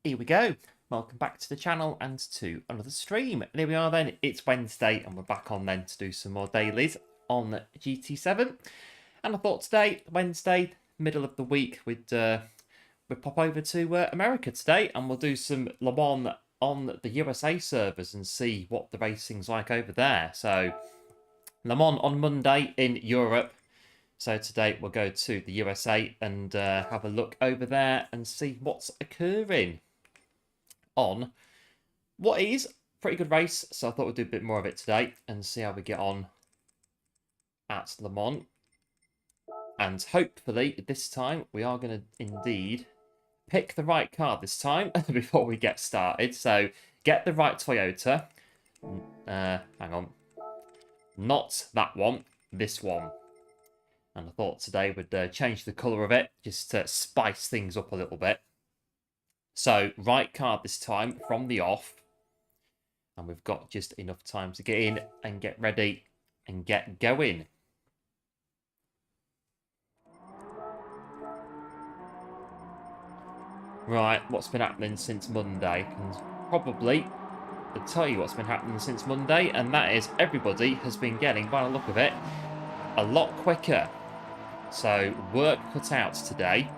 Here we go. Welcome back to the channel and to another stream. And here we are then. It's Wednesday and we're back on then to do some more dailies on GT7. And I thought today, Wednesday, middle of the week, we'd pop over to America today and we'll do some Le Mans on the USA servers and see what the racing's like over there. So Le Mans on Monday in Europe. So today we'll go to the USA and have a look over there and see what's occurring on what is a pretty good race. So I thought we'd do a bit more of it today and see how we get on at Le Mans. And hopefully this time we are going to indeed pick the right car this time before we get started. So get the right Toyota. Hang on. Not that one. This one. And I thought today we'd change the colour of it, just to spice things up a little bit. So, right card this time from the off. And we've got just enough time to get in and get ready and get going. Right, what's been happening since Monday? And probably I'll tell you what's been happening since Monday. And that is everybody has been getting, by the look of it, a lot quicker. So, work cut out today.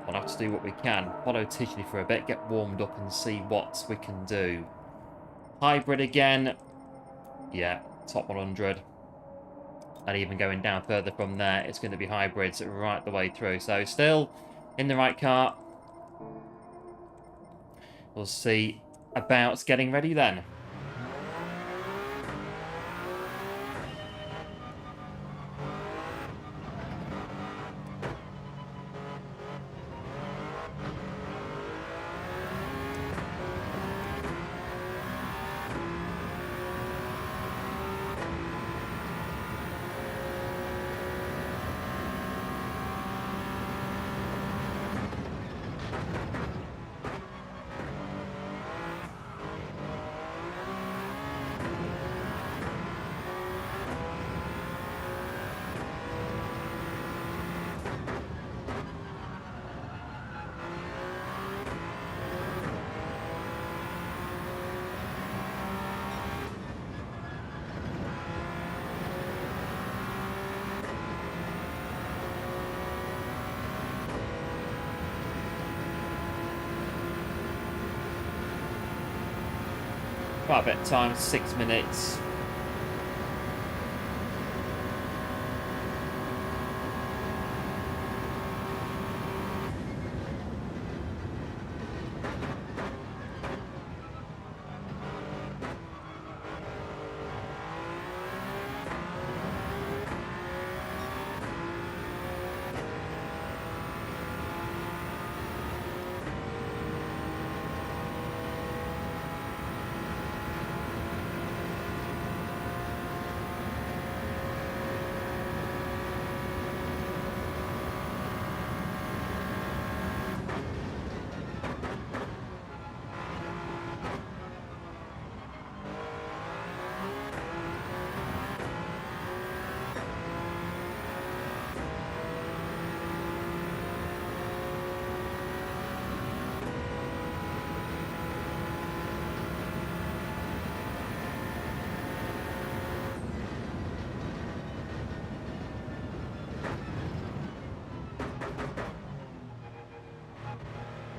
We'll have to do what we can. Follow Tishney for a bit, get warmed up and see what we can do. Hybrid again. Yeah, top 100. And even going down further from there, it's going to be hybrids right the way through. So, still in the right car. We'll see about getting ready then. Quite a bit of time, 6 minutes.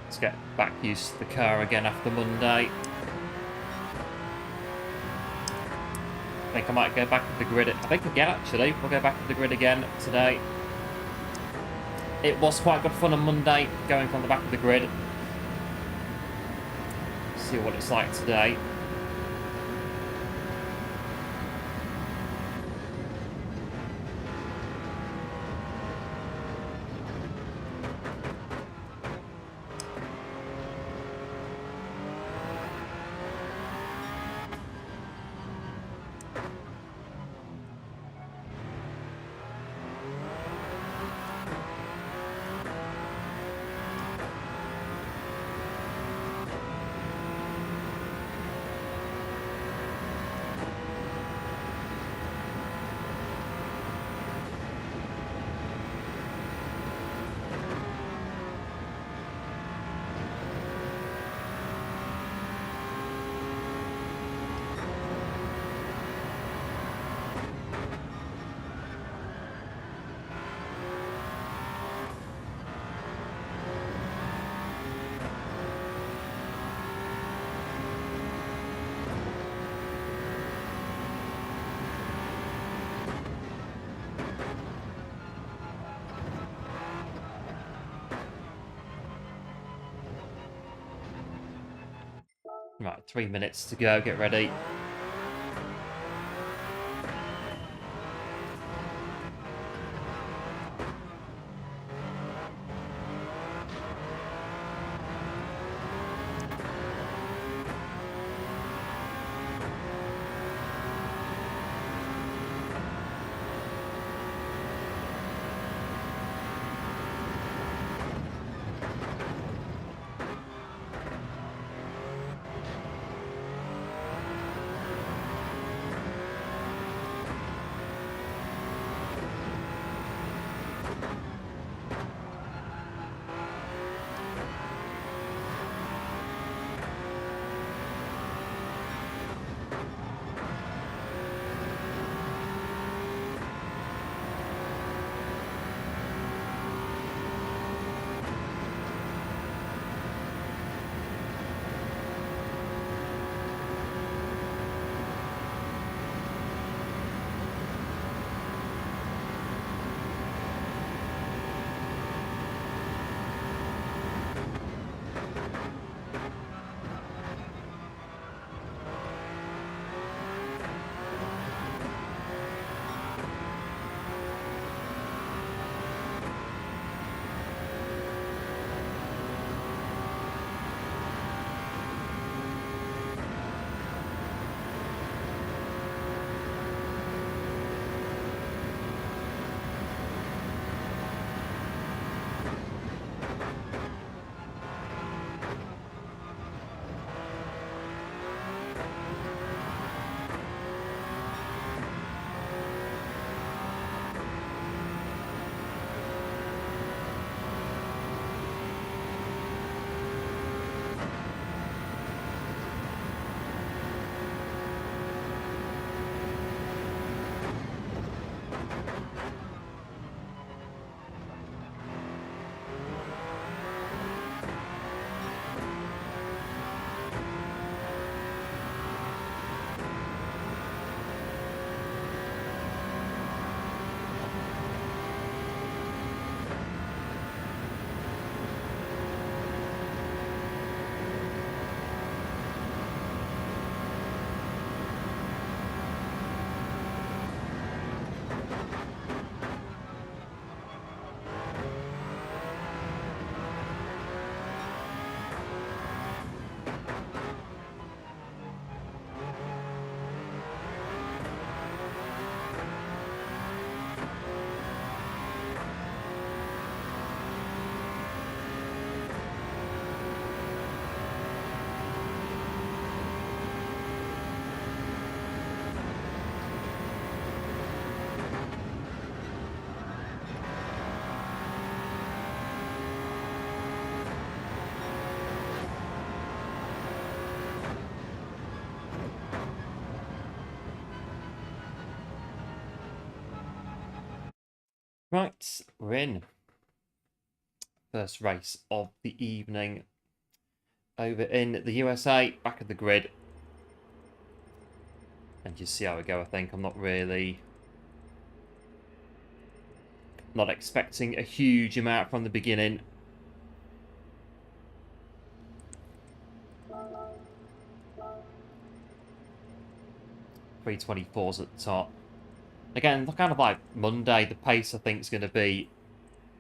Let's get back used to the car again after Monday. I think I might go back to the grid. I think again, actually, we'll go back to the grid again today. It was quite good fun on Monday, going from the back of the grid. See what it's like today. Right, 3 minutes to go. Get ready. Right, we're in. First race of the evening over in the USA, back of the grid. And just see how we go, I think. I'm not expecting a huge amount from the beginning. .324's at the top. Again, kind of like Monday, the pace I think is going to be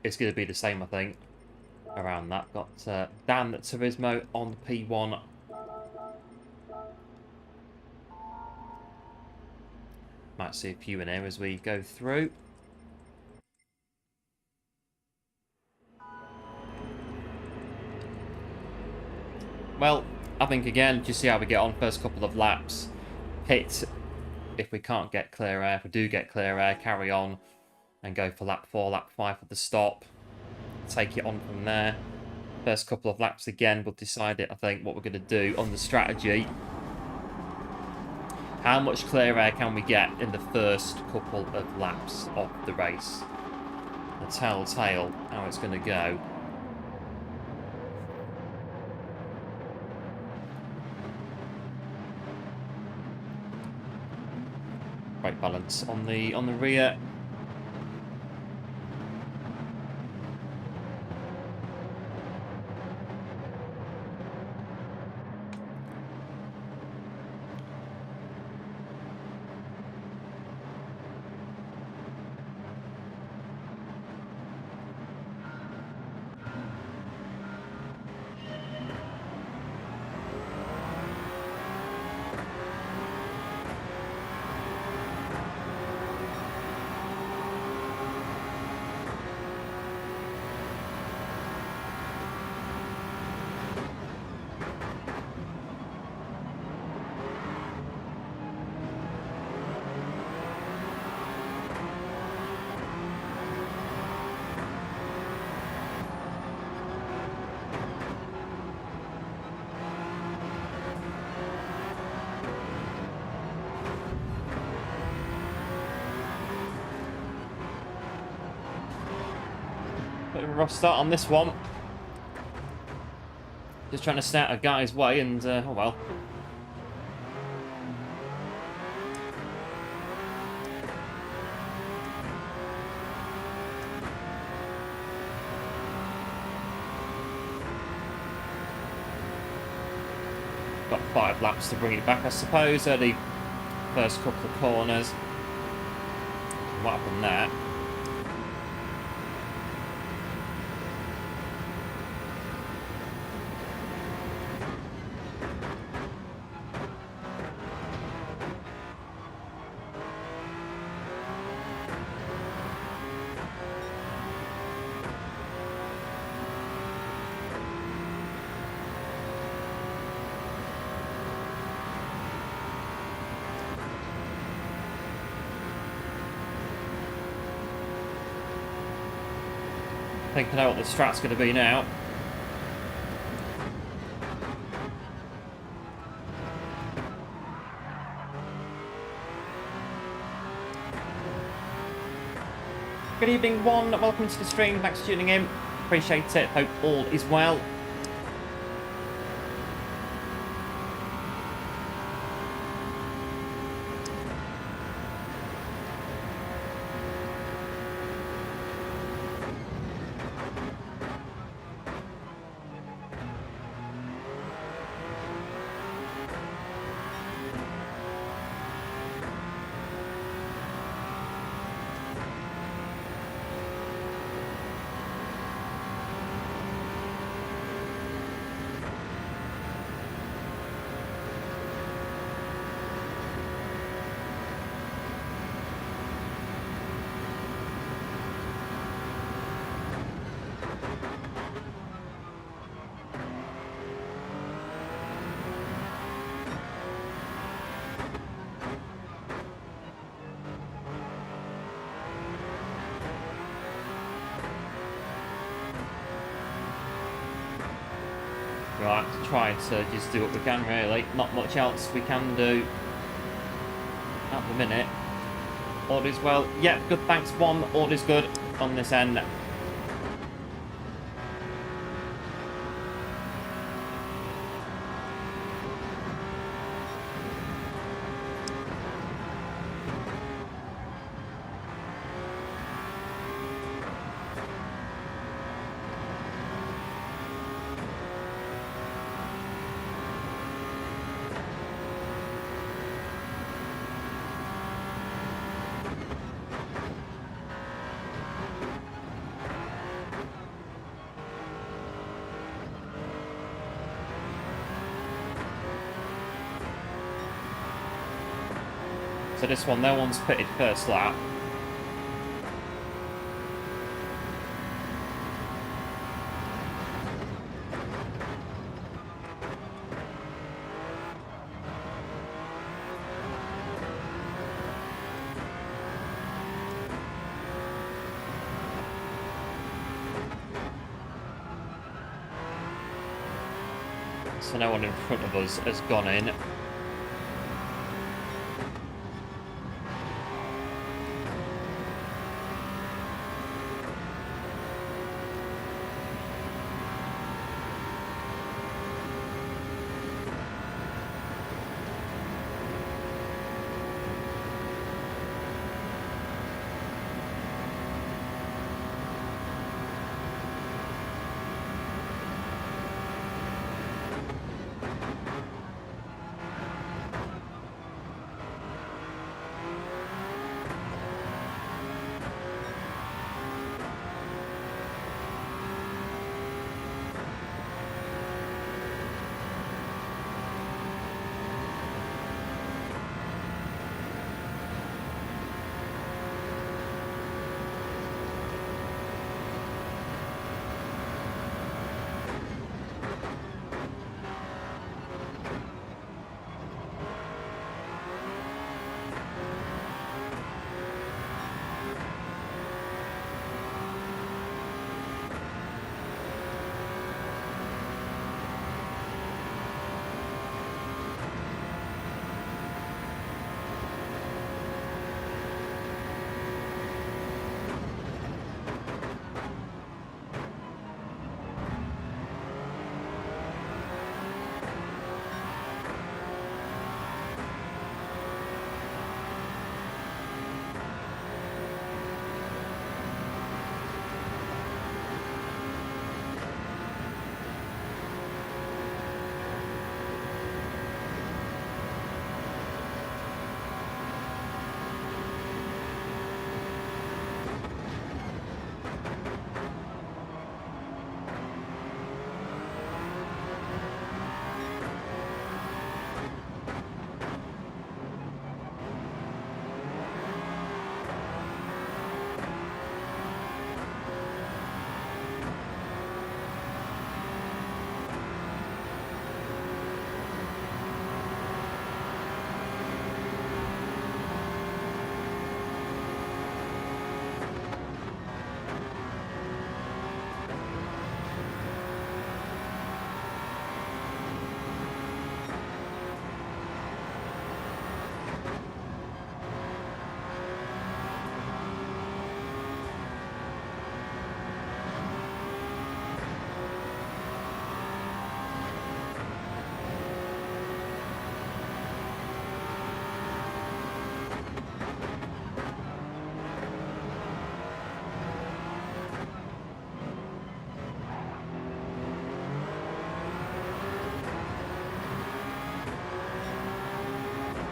the same, I think. Around that. Got Gran Turismo on the P1. Might see a few in here as we go through. Well, I think again, just see how we get on first couple of laps. Hit if we can't get clear air. If we do get clear air, carry on and go for lap 4, lap 5 for the stop. Take it on from there. First couple of laps again, we'll decide it, I think, what we're going to do on the strategy. How much clear air can we get in the first couple of laps of the race? The telltale how it's going to go. Great balance on the rear. rough start on this one. Just trying to stay out a guy's way and, oh well. Got 5 laps to bring it back, I suppose. Early first couple of corners. What happened there? I think I know what the strat's going to be now. Good evening, One. Welcome to the stream. Thanks for tuning in. Appreciate it. Hope all is well. Right, try to just do what we can, really. Not much else we can do at the minute. All is well. Yeah, good, thanks, One. All is good on this end. So this one, no one's pitted first lap. So no one in front of us has gone in.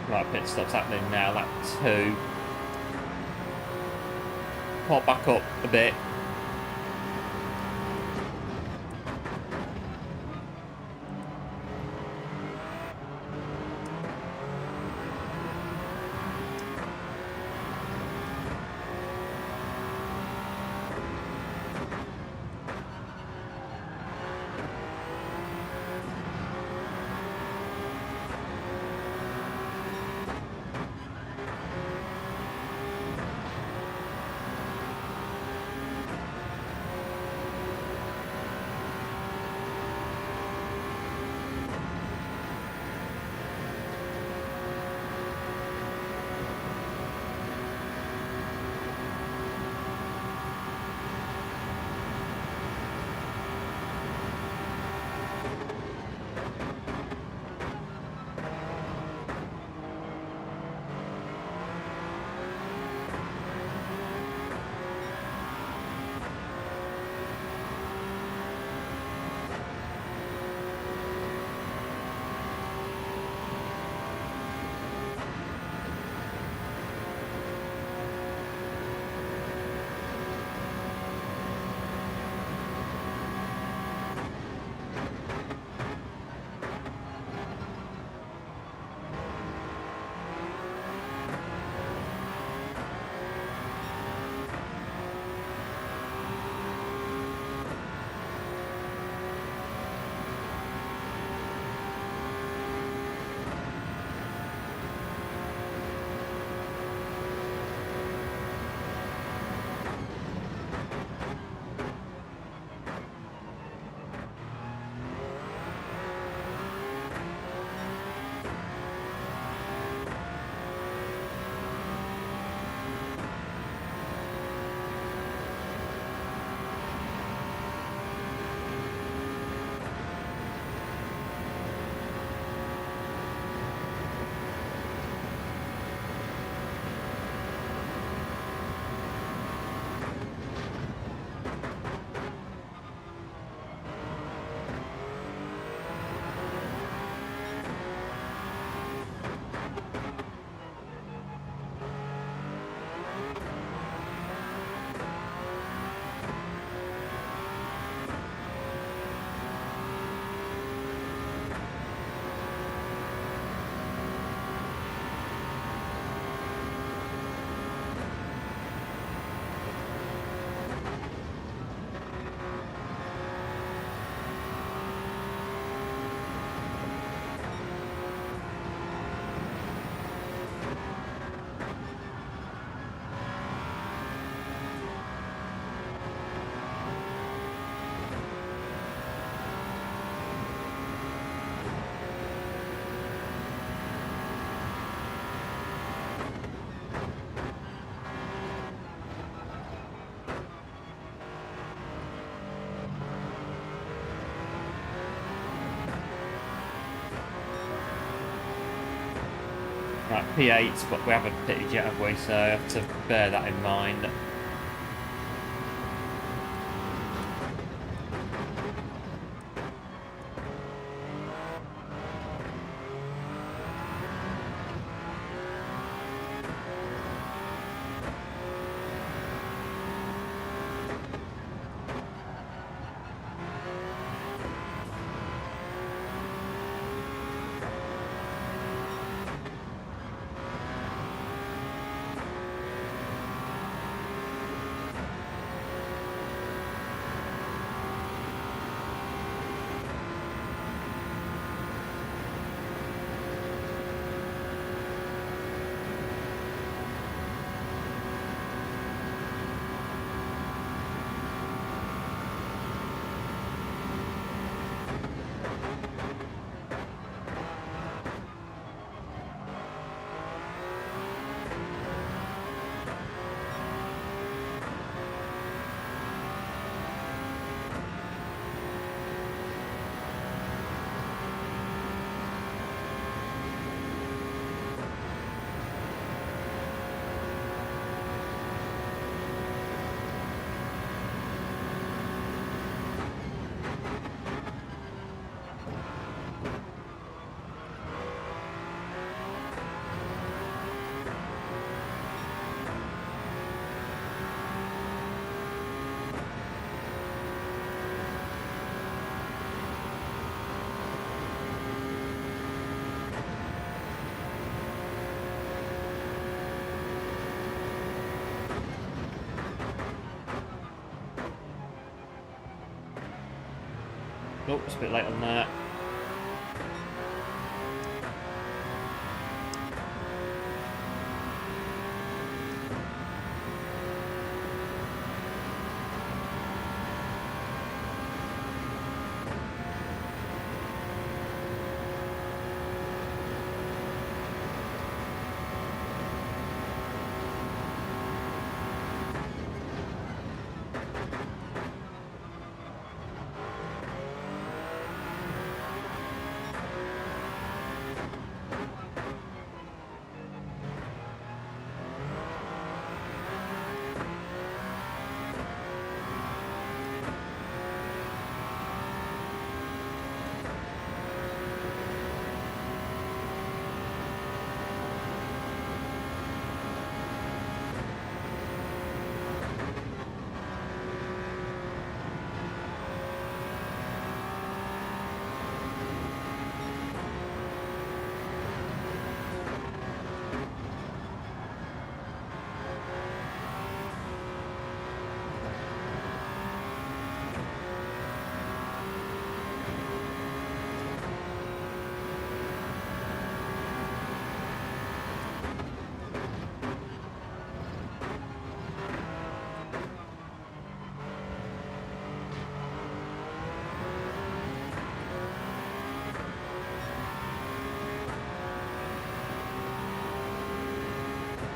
Right, pit stop's happening now, lap 2. Pop back up a bit. Right, P8, but we haven't pitted yet, have we? So I have to bear that in mind. Oh, it's a bit late on that.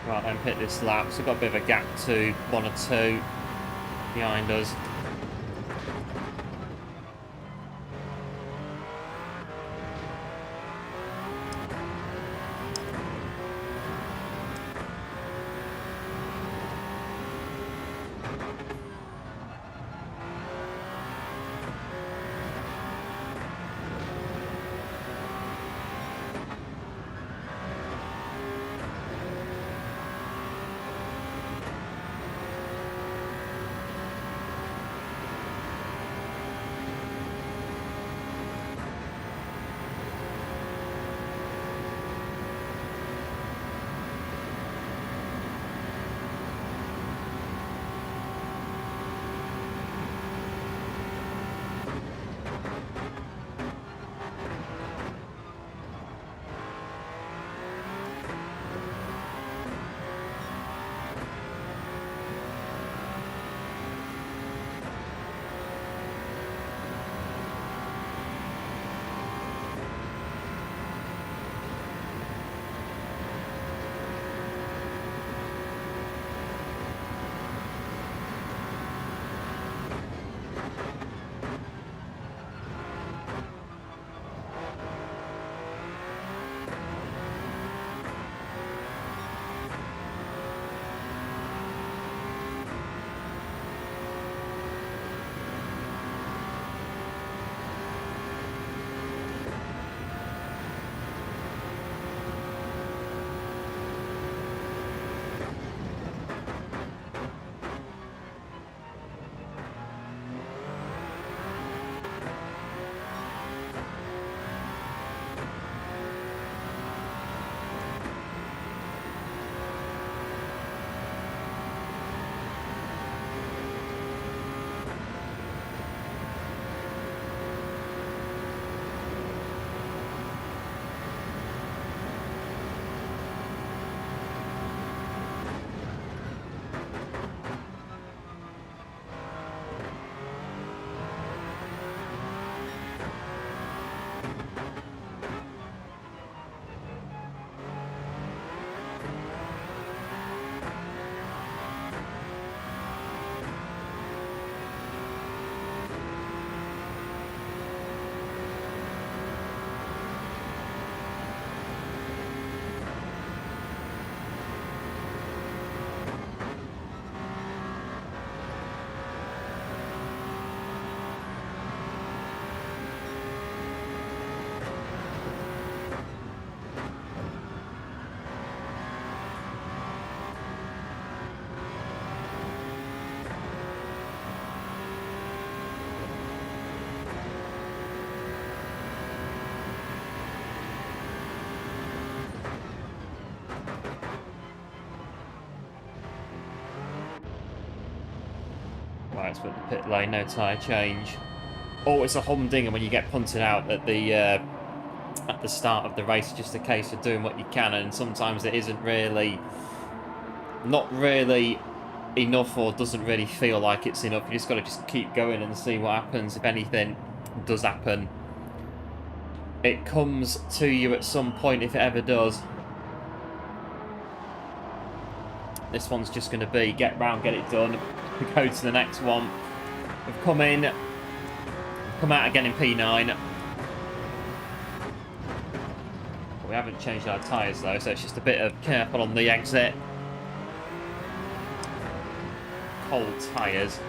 Right then, pit this lap. So we've got a bit of a gap to 1 or 2 behind us. Right, let's put the pit lane, no tyre change. always a humdinger when you get punted out at the start of the race. It's just a case of doing what you can, and sometimes it isn't really, not really enough, or doesn't really feel like it's enough. You just got to just keep going and see what happens. If anything does happen, it comes to you at some point, if it ever does. This one's just going to be get round, get it done, go to the next one. We've come in, come out again in P9. We haven't changed our tyres though, so it's just a bit of careful on the exit. Cold tyres.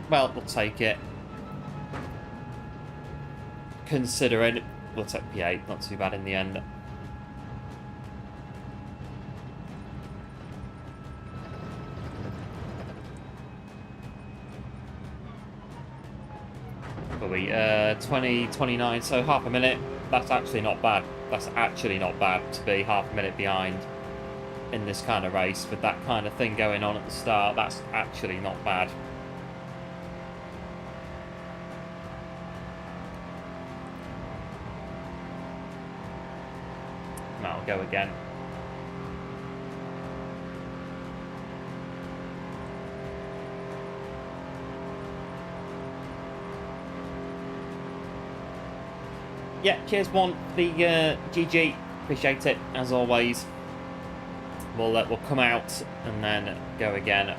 Well, we'll take it. Considering we'll take P8, not too bad in the end. But we 29, so half a minute. That's actually not bad. That's actually not bad to be half a minute behind in this kind of race with that kind of thing going on at the start. That's actually not bad. Now I'll go again. Yeah, cheers one for the GG. Appreciate it as always. We'll come out and then go again.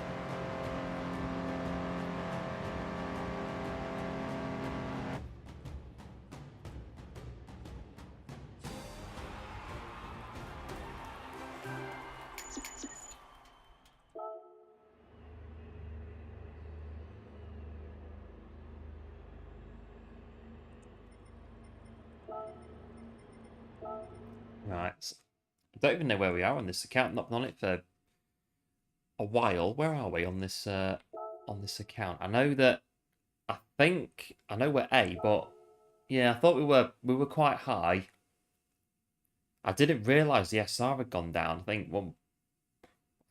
Don't even know where we are on this account. Not been on it for a while. Where are we on this account? I know that I know we're A, but yeah, I thought we were quite high. I didn't realise the SR had gone down. I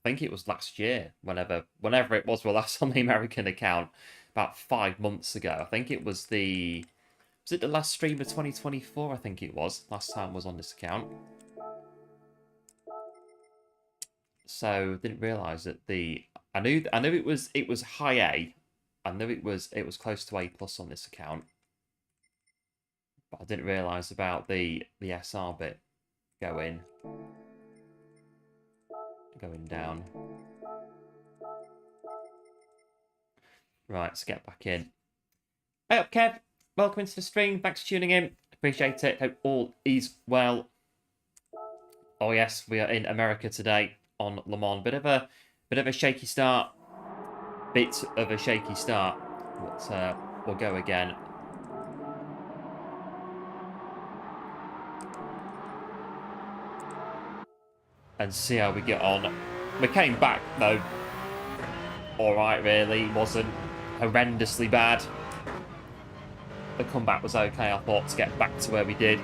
think it was last year, whenever it was we last on the American account, about 5 months ago. I think it was was it the last stream of 2024? I think it was. Last time I was on this account. So didn't realise that I knew it was high A. I knew it was close to A plus on this account. But I didn't realise about the SR bit going down. Right, let's get back in. Hey up, Kev. Welcome into the stream. Thanks for tuning in. Appreciate it. Hope all is well. Oh yes, we are in America today on Le Mans. Bit of a shaky start. But we'll go again. And see how we get on. We came back though. Alright, really. Wasn't horrendously bad. The comeback was okay, I thought, to get back to where we did.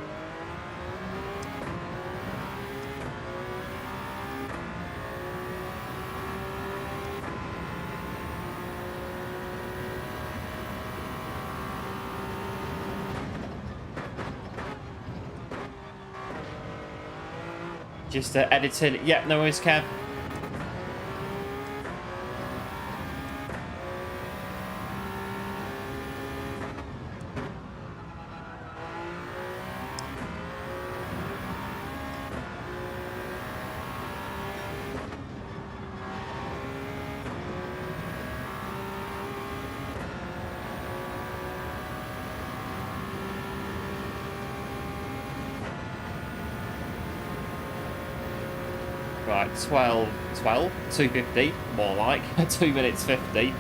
Just editing. Yeah, no worries, Kev. Right, 250, more like, 2 minutes 50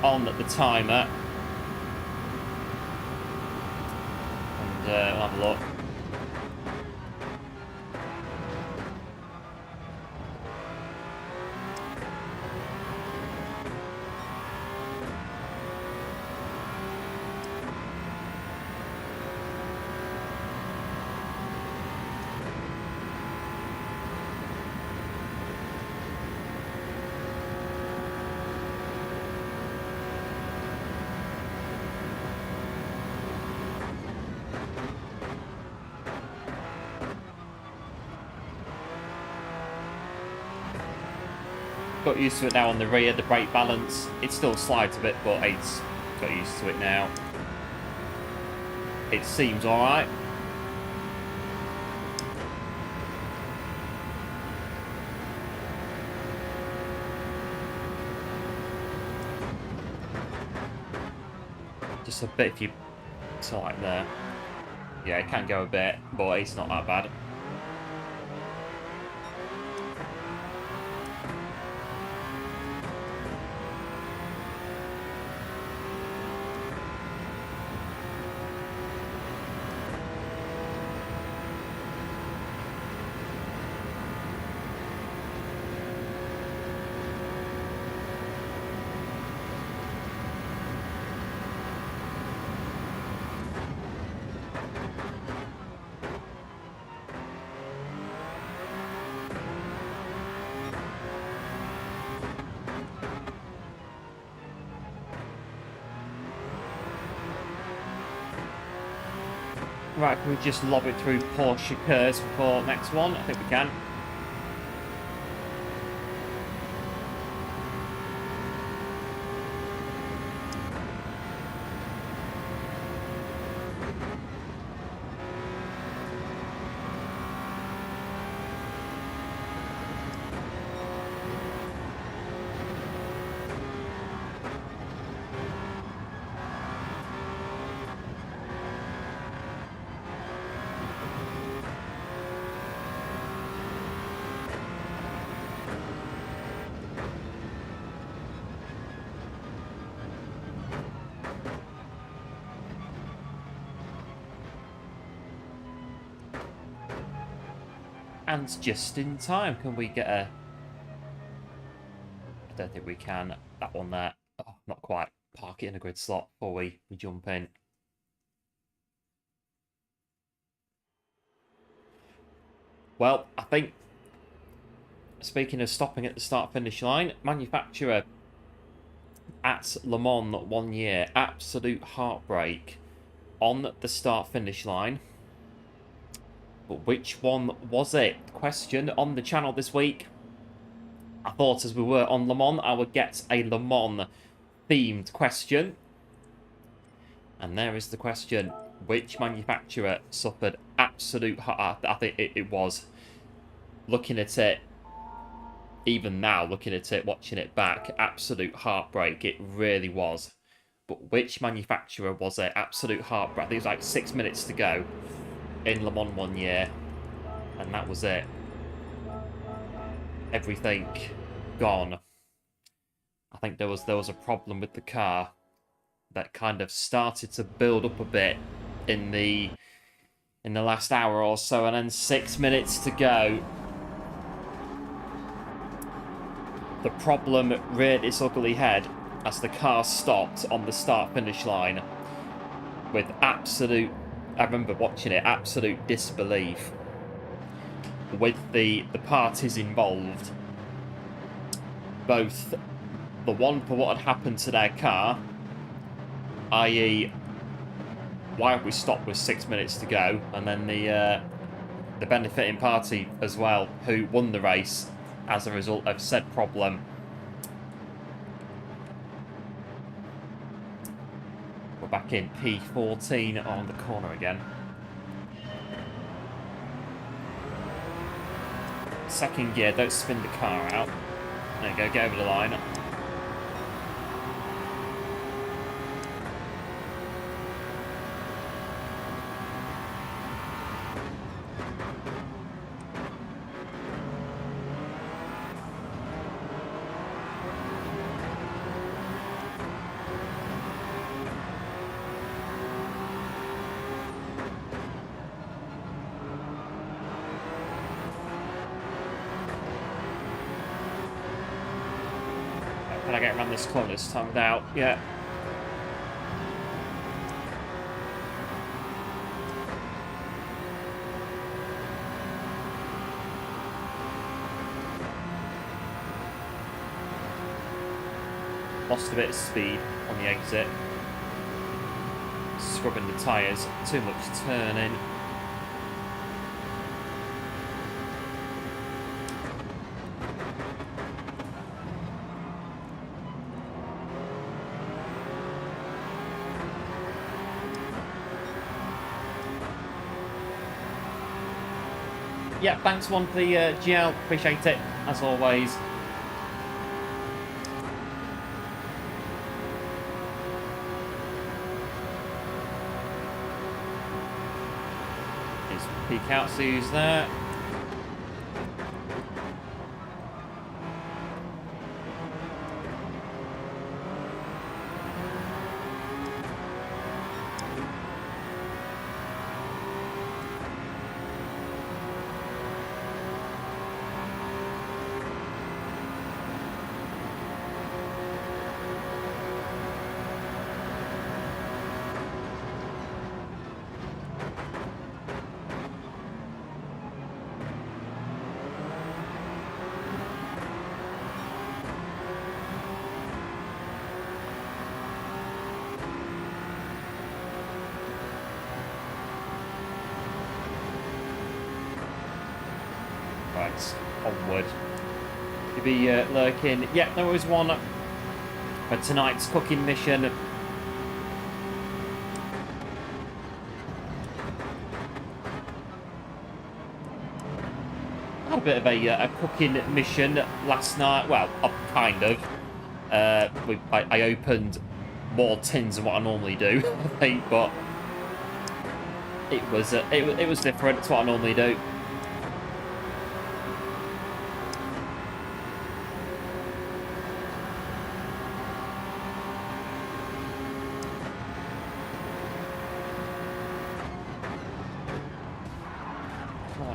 on the timer. And we'll have a look. Got used to it now on the rear, the brake balance. It still slides a bit, but it's got used to it now. It seems alright. Just a bit if you... So like there. Yeah, it can go a bit, but it's not that bad. Right, can we just lob it through Porsche curves before next one? I think we can. And just in time. Can we get a... I don't think we can. That one there. Oh, not quite. Park it in a grid slot before we jump in. Well, I think, speaking of stopping at the start-finish line, manufacturer at Le Mans 1 year, absolute heartbreak on the start-finish line. But which one was it? Question on the channel this week. I thought as we were on Le Mans, I would get a Le Mans themed question. And there is the question. Which manufacturer suffered absolute heart? I think it was. Looking at it, even now, looking at it, watching it back, absolute heartbreak. It really was. But which manufacturer was it? Absolute heartbreak. I think it was like 6 minutes to go in Le Mans 1 year. And that was it. Everything gone. I think there was a problem with the car that kind of started to build up a bit in the last hour or so, and then 6 minutes to go. The problem reared its ugly head as the car stopped on the start-finish line with absolute, I remember watching it, absolute disbelief with the parties involved. Both the one for what had happened to their car, i.e. why have we stopped with 6 minutes to go, and then the benefiting party as well, who won the race as a result of said problem. We're back in P14 on the corner again. Second gear, don't spin the car out. There you go, get over the line. Can I get around this corner this time without? Yeah. Lost a bit of speed on the exit. Scrubbing the tyres. Too much turning. Yeah, thanks one for the GL, appreciate it, as always. Just peek out, see who's there. Right, onward. You'll be lurking. Yeah, there was one for tonight's cooking mission. I had a bit of a cooking mission last night. Well, kind of. I opened more tins than what I normally do, I think, but it was different. It's what I normally do.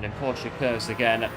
And in Porsche curves again.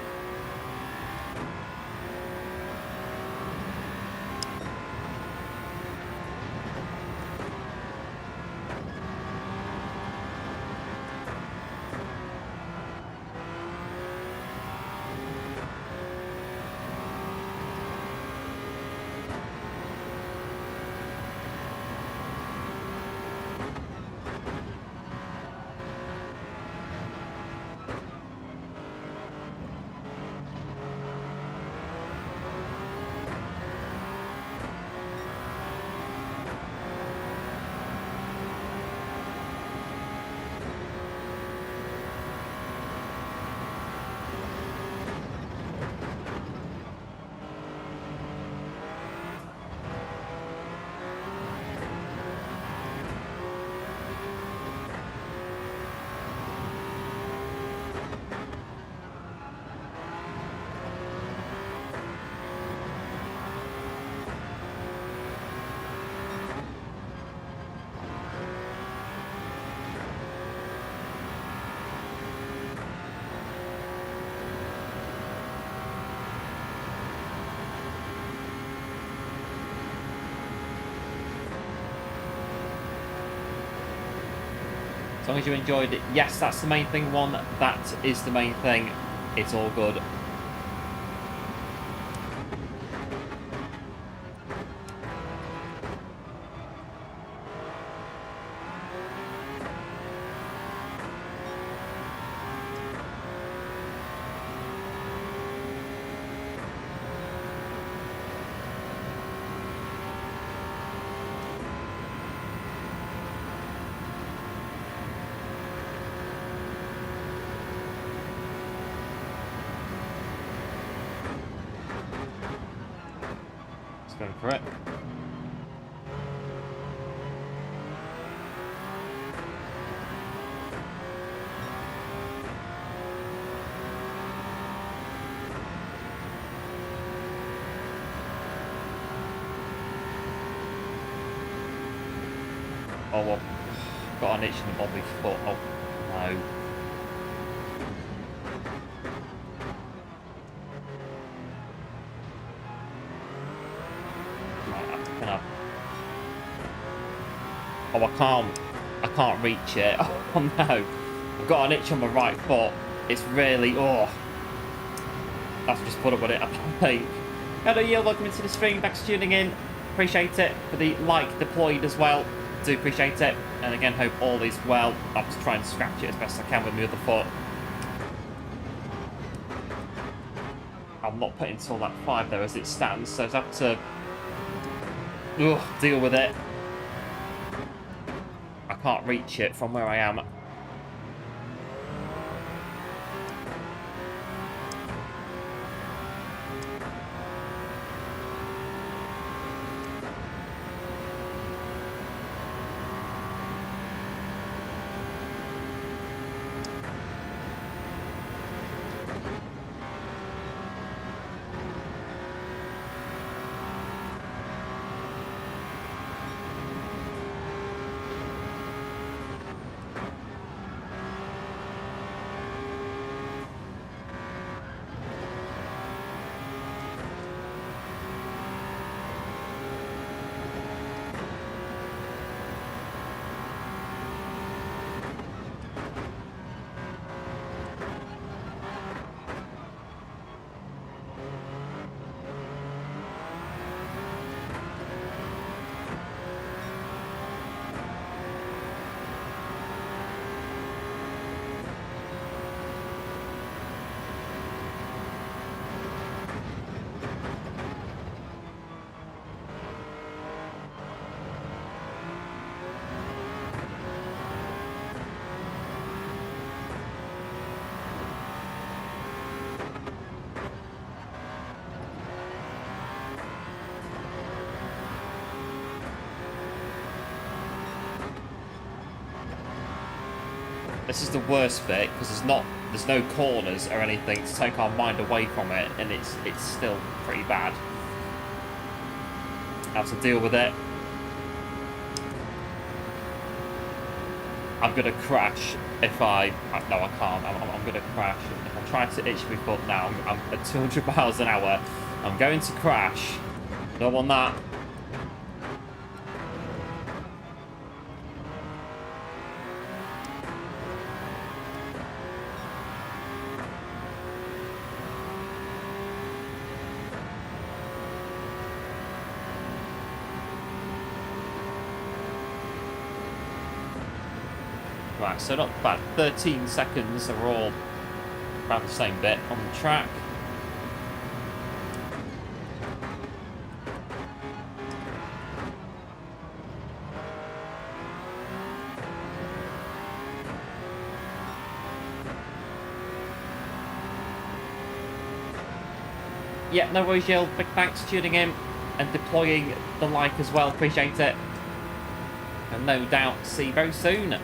As long as you enjoyed it, yes, that's the main thing, one. That is the main thing. It's all good. Going for it. Oh, well, got an itch in the bobby foot. Oh, no. Oh, I can't reach it. Oh no, I've got an itch on my right foot. It's really, oh, I've just put up with it, I think. Hello, you, welcome into the stream, thanks for tuning in. Appreciate it, for the like deployed as well. Do appreciate it, and again, hope all is well. I'm just trying to scratch it as best I can with my other foot. I'm not putting till that 5 there as it stands, so I have to deal with it. I can't reach it from where I am. This is the worst bit because there's no corners or anything to take our mind away from it, and it's still pretty bad. How to deal with it? I'm gonna crash if I no, I can't. I'm gonna crash if I'm try to itch my foot now. I'm at 200 miles an hour. I'm going to crash. Don't want that. Right, so not bad. 13 seconds are all around the same bit on the track. Yeah, no worries, Jill. Big thanks for tuning in and deploying the like as well. Appreciate it. And no doubt see you very soon.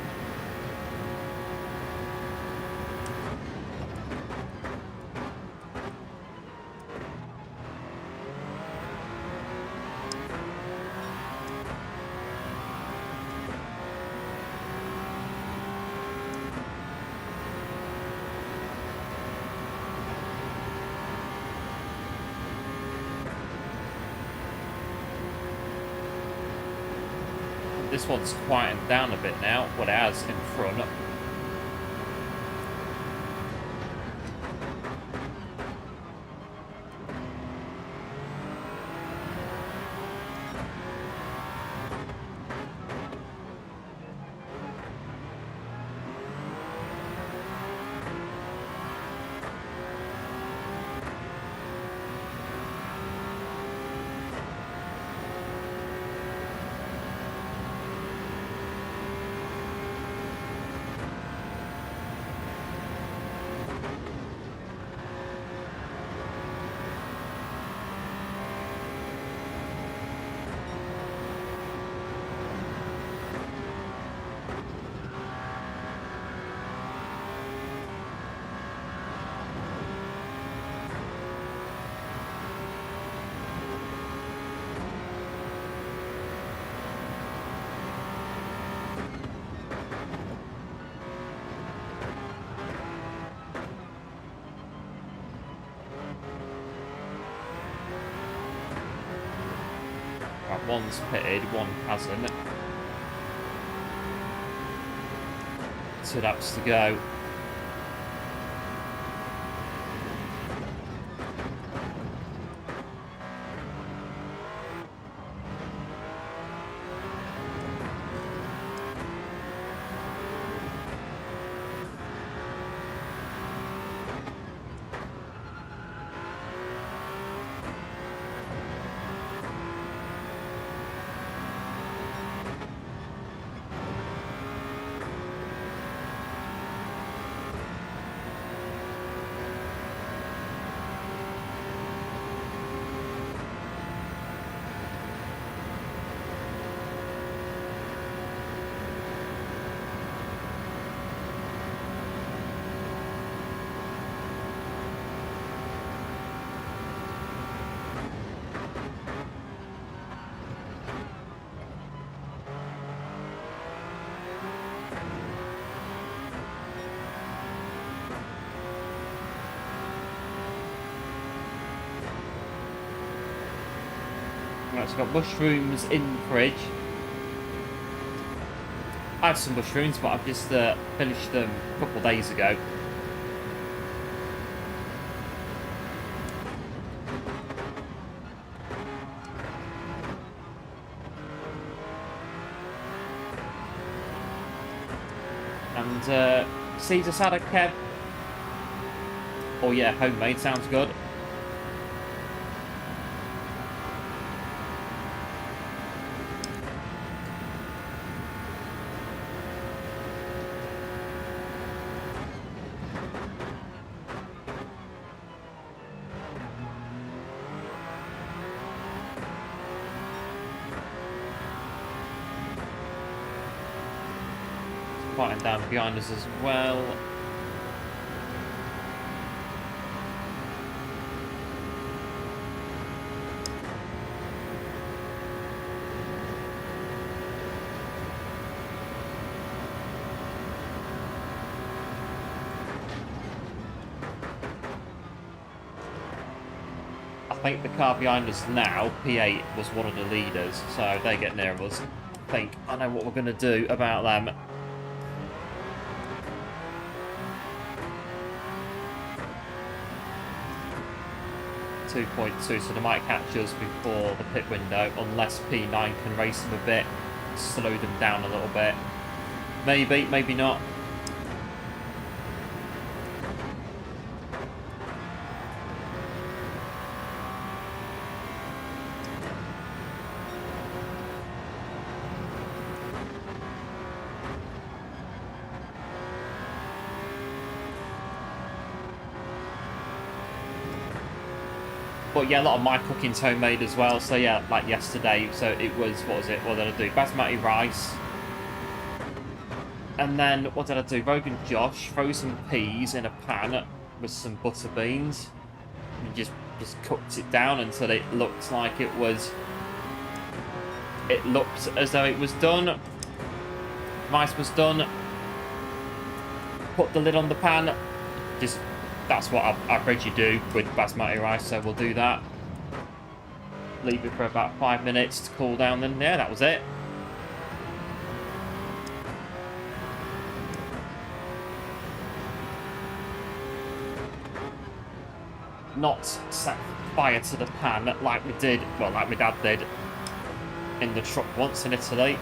This one's quieted down a bit now, what it has in front. One's pitted, one hasn't. 2 laps to go. Right, so I've got mushrooms in the fridge. I had some mushrooms, but I've just finished them a couple of days ago. And Caesar salad, Kev. Oh yeah, homemade sounds good. Quieting down behind us as well. think the car behind us now, P8, was one of the leaders, so they get near us. I think I know what we're going to do about them. .2, so they might catch us before the pit window, unless P9 can race them a bit, slow them down a little bit. Maybe, maybe not. But yeah, a lot of my cooking's homemade as well. So yeah, like yesterday, so it was, what was it? What did I do? Basmati rice. And then, what did I do? Rogan Josh, frozen peas in a pan with some butter beans. And just cooked it down until it looked like it was... It looked as though it was done. Rice was done. Put the lid on the pan. Just... That's what I average you do with basmati rice, so we'll do that. Leave it for about 5 minutes to cool down, then yeah, that was it. Not set fire to the pan like we did, well, like my dad did in the truck once in Italy.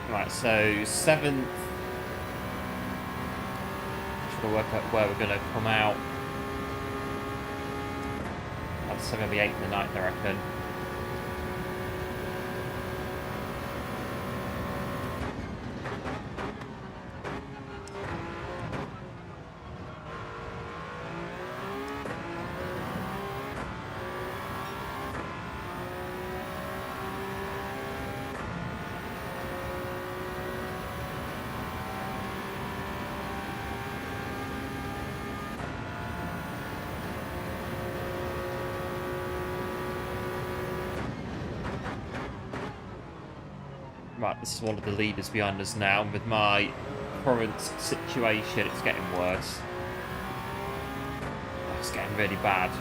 Right, so 7th. Just gotta work out where we're gonna come out. That's gonna be 8th and 9th, I reckon. Right, this is one of the leaders behind us now. With my current situation, it's getting worse. Oh, it's getting really bad.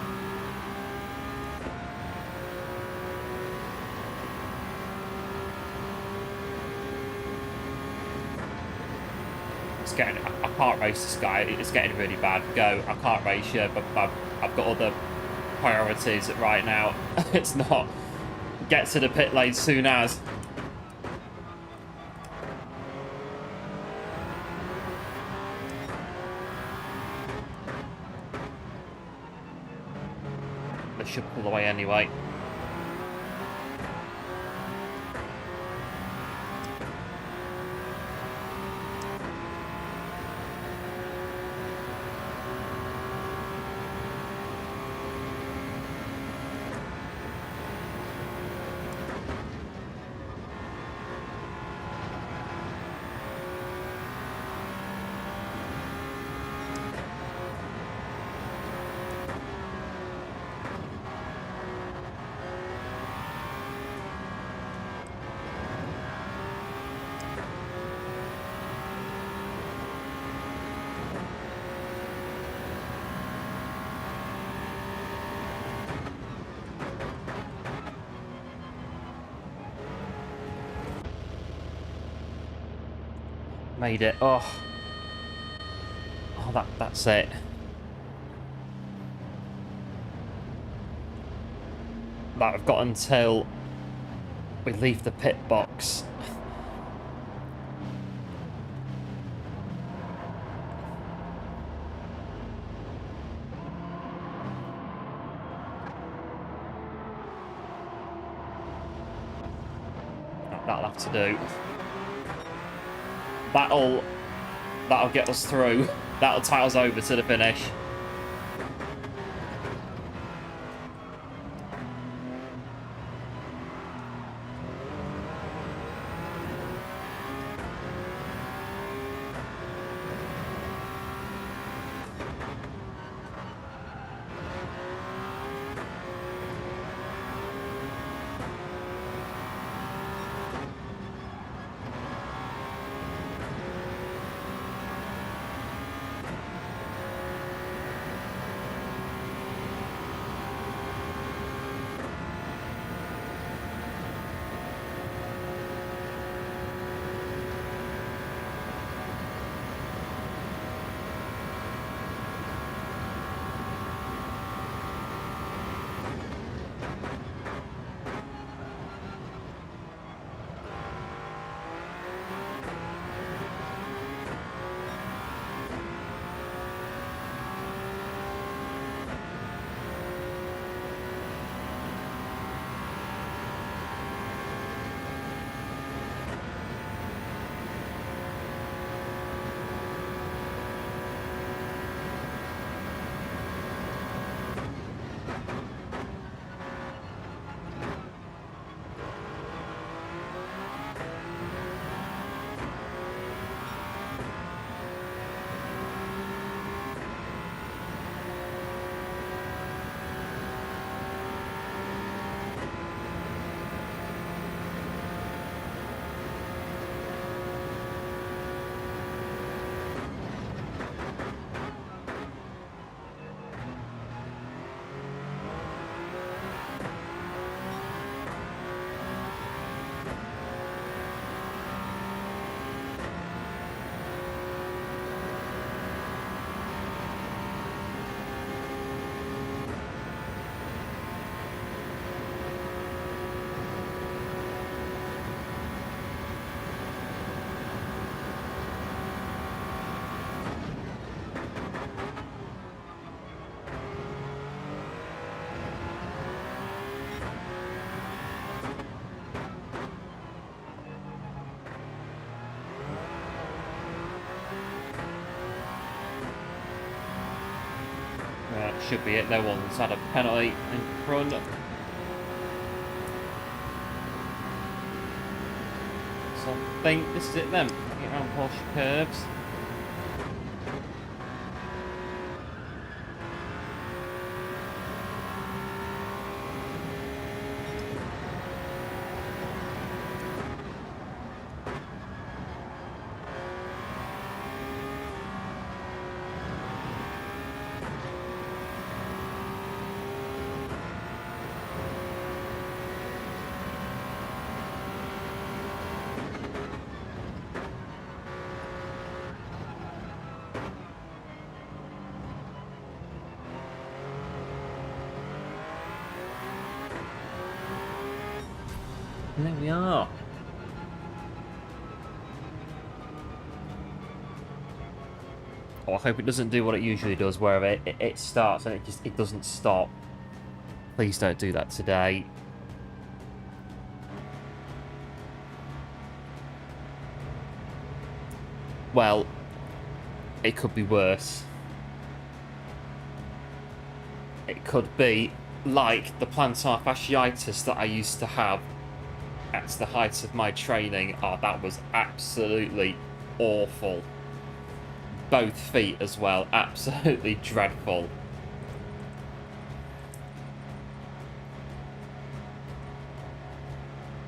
It's getting... I can't race this guy. It's getting really bad. Go. I can't race you, but I've got other priorities right now. It's not... Get to the pit lane soon as... Should pull away anyway. Made it. Oh, that's it. Like, I've got until we leave the pit box. That'll have to do. That'll get us through. That'll tie us over to the finish. Should be it. No one's had a penalty in front. So I think this is it then. Get around Porsche curves. And there we are. Oh, I hope it doesn't do what it usually does, where it starts and it doesn't stop. Please don't do that today. Well, it could be worse. It could be like the plantar fasciitis that I used to have at the height of my training. Oh, that was absolutely awful. Both feet as well, absolutely dreadful.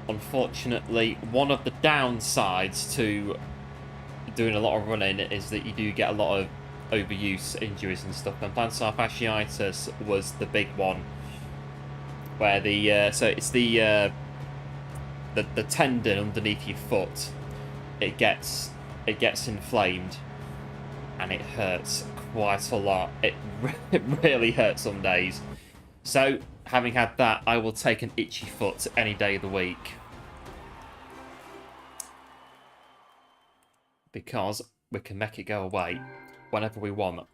Unfortunately, one of the downsides to doing a lot of running is that you do get a lot of overuse injuries and stuff, and plantar fasciitis was the big one, where the so it's the tendon underneath your foot, it gets inflamed and it hurts quite a lot. It really hurts some days. So having had that, I will take an itchy foot any day of the week, because we can make it go away whenever we want.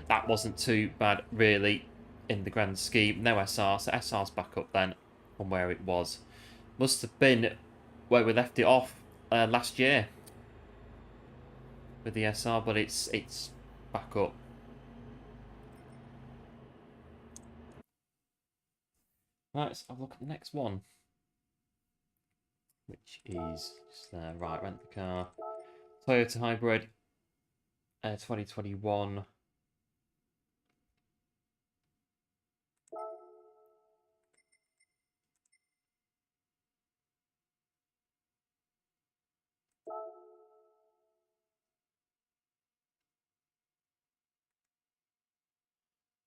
That wasn't too bad, really. in the grand scheme. No SR, so SR's back up then from where it was. Must have been where we left it off last year with the SR, but it's back up. Right, let's have a look at the next one, which is just there. Right, rent the car. Toyota Hybrid 2021.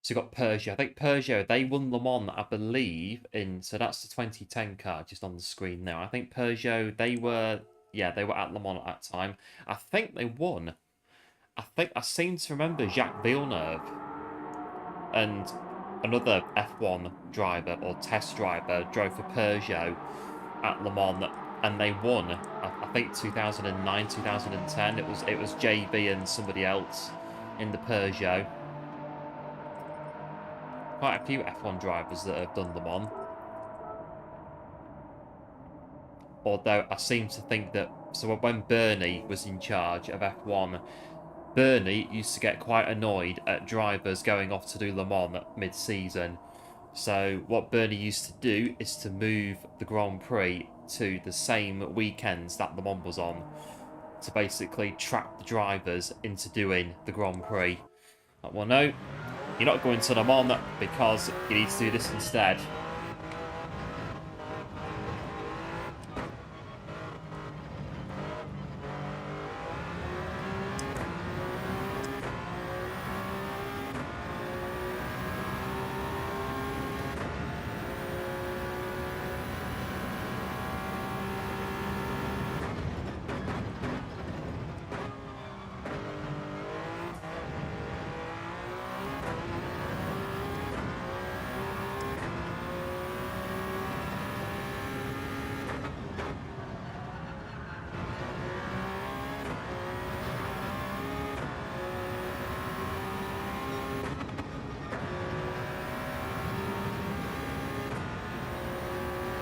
So you've got Peugeot. I think Peugeot, they won Le Mans, I believe, so that's the 2010 car just on the screen now. I think Peugeot, they were at Le Mans at that time. I think they won. I seem to remember Jacques Villeneuve and another F1 driver or test driver drove for Peugeot at Le Mans, and they won. I think 2009, 2010. It was JB and somebody else in the Peugeot. Quite a few F1 drivers that have done Le Mans. Although I seem to think that, so when Bernie was in charge of F1, Bernie used to get quite annoyed at drivers going off to do Le Mans mid-season. So what Bernie used to do is to move the Grand Prix to the same weekends that Le Mans was on, to basically trap the drivers into doing the Grand Prix. Like, well, no, you're not going to Le Mans because you need to do this instead.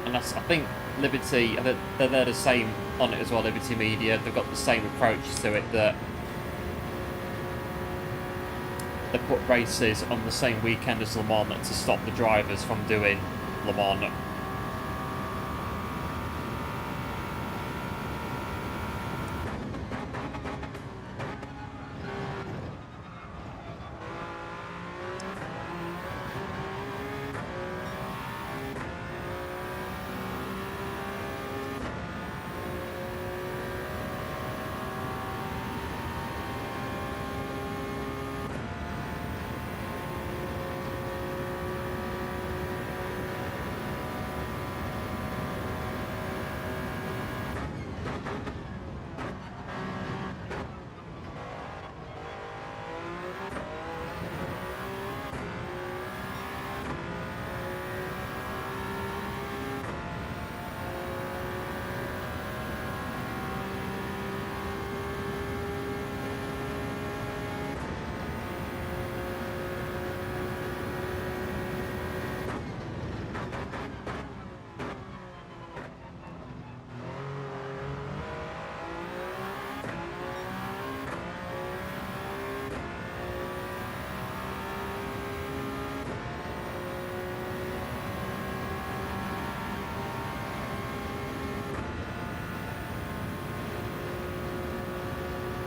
And I think Liberty, they're the same on it as well, Liberty Media. They've got the same approach to it, that they put races on the same weekend as Le Mans to stop the drivers from doing Le Mans.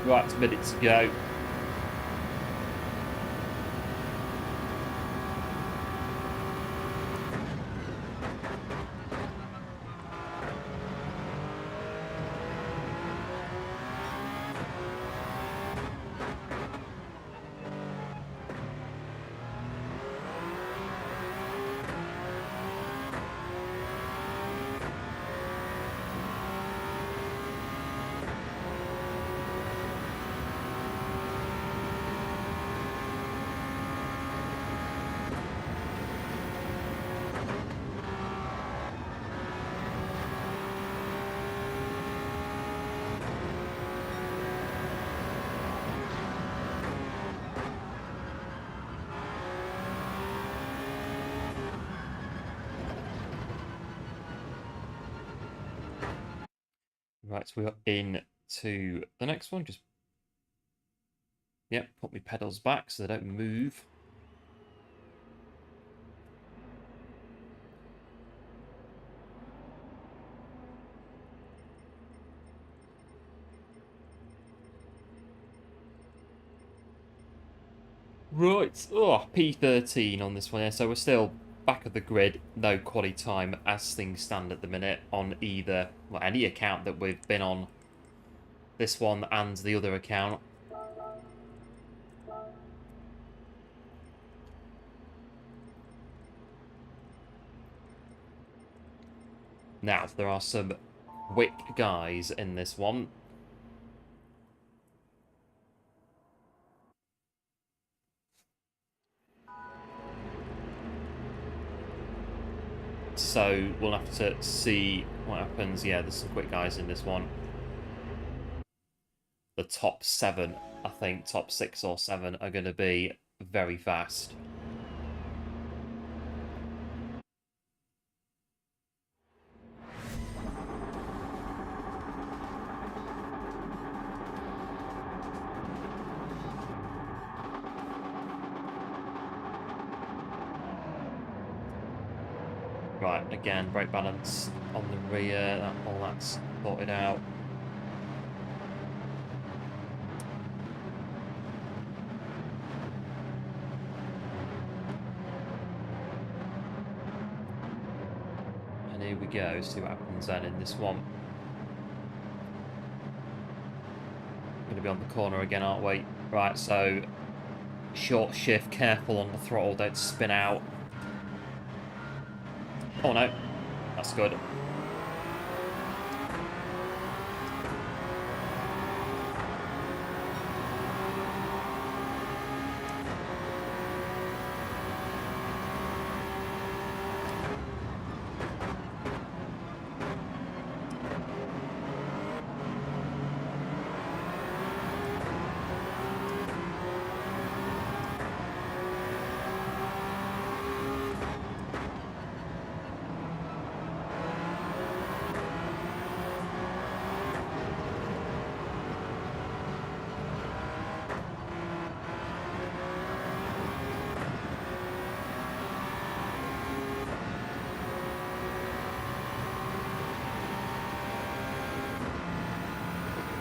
Right, minutes to go. Right, so we're in to the next one. Just, yep, put my pedals back so they don't move. Right, oh, P13 on this one here, so we're still back of the grid, no quality time as things stand at the minute on either, well, any account that we've been on, this one and the other account. Now, there are some quick guys in this one. So we'll have to see what happens. Yeah, there's some quick guys in this one. The top 7, I think, top 6 or 7 are going to be very fast. Right, again, brake balance on the rear, all that's sorted out. And here we go, see what happens then in this one. Going to be on the corner again, aren't we? Right, so short shift, careful on the throttle, don't spin out. Oh no, that's good.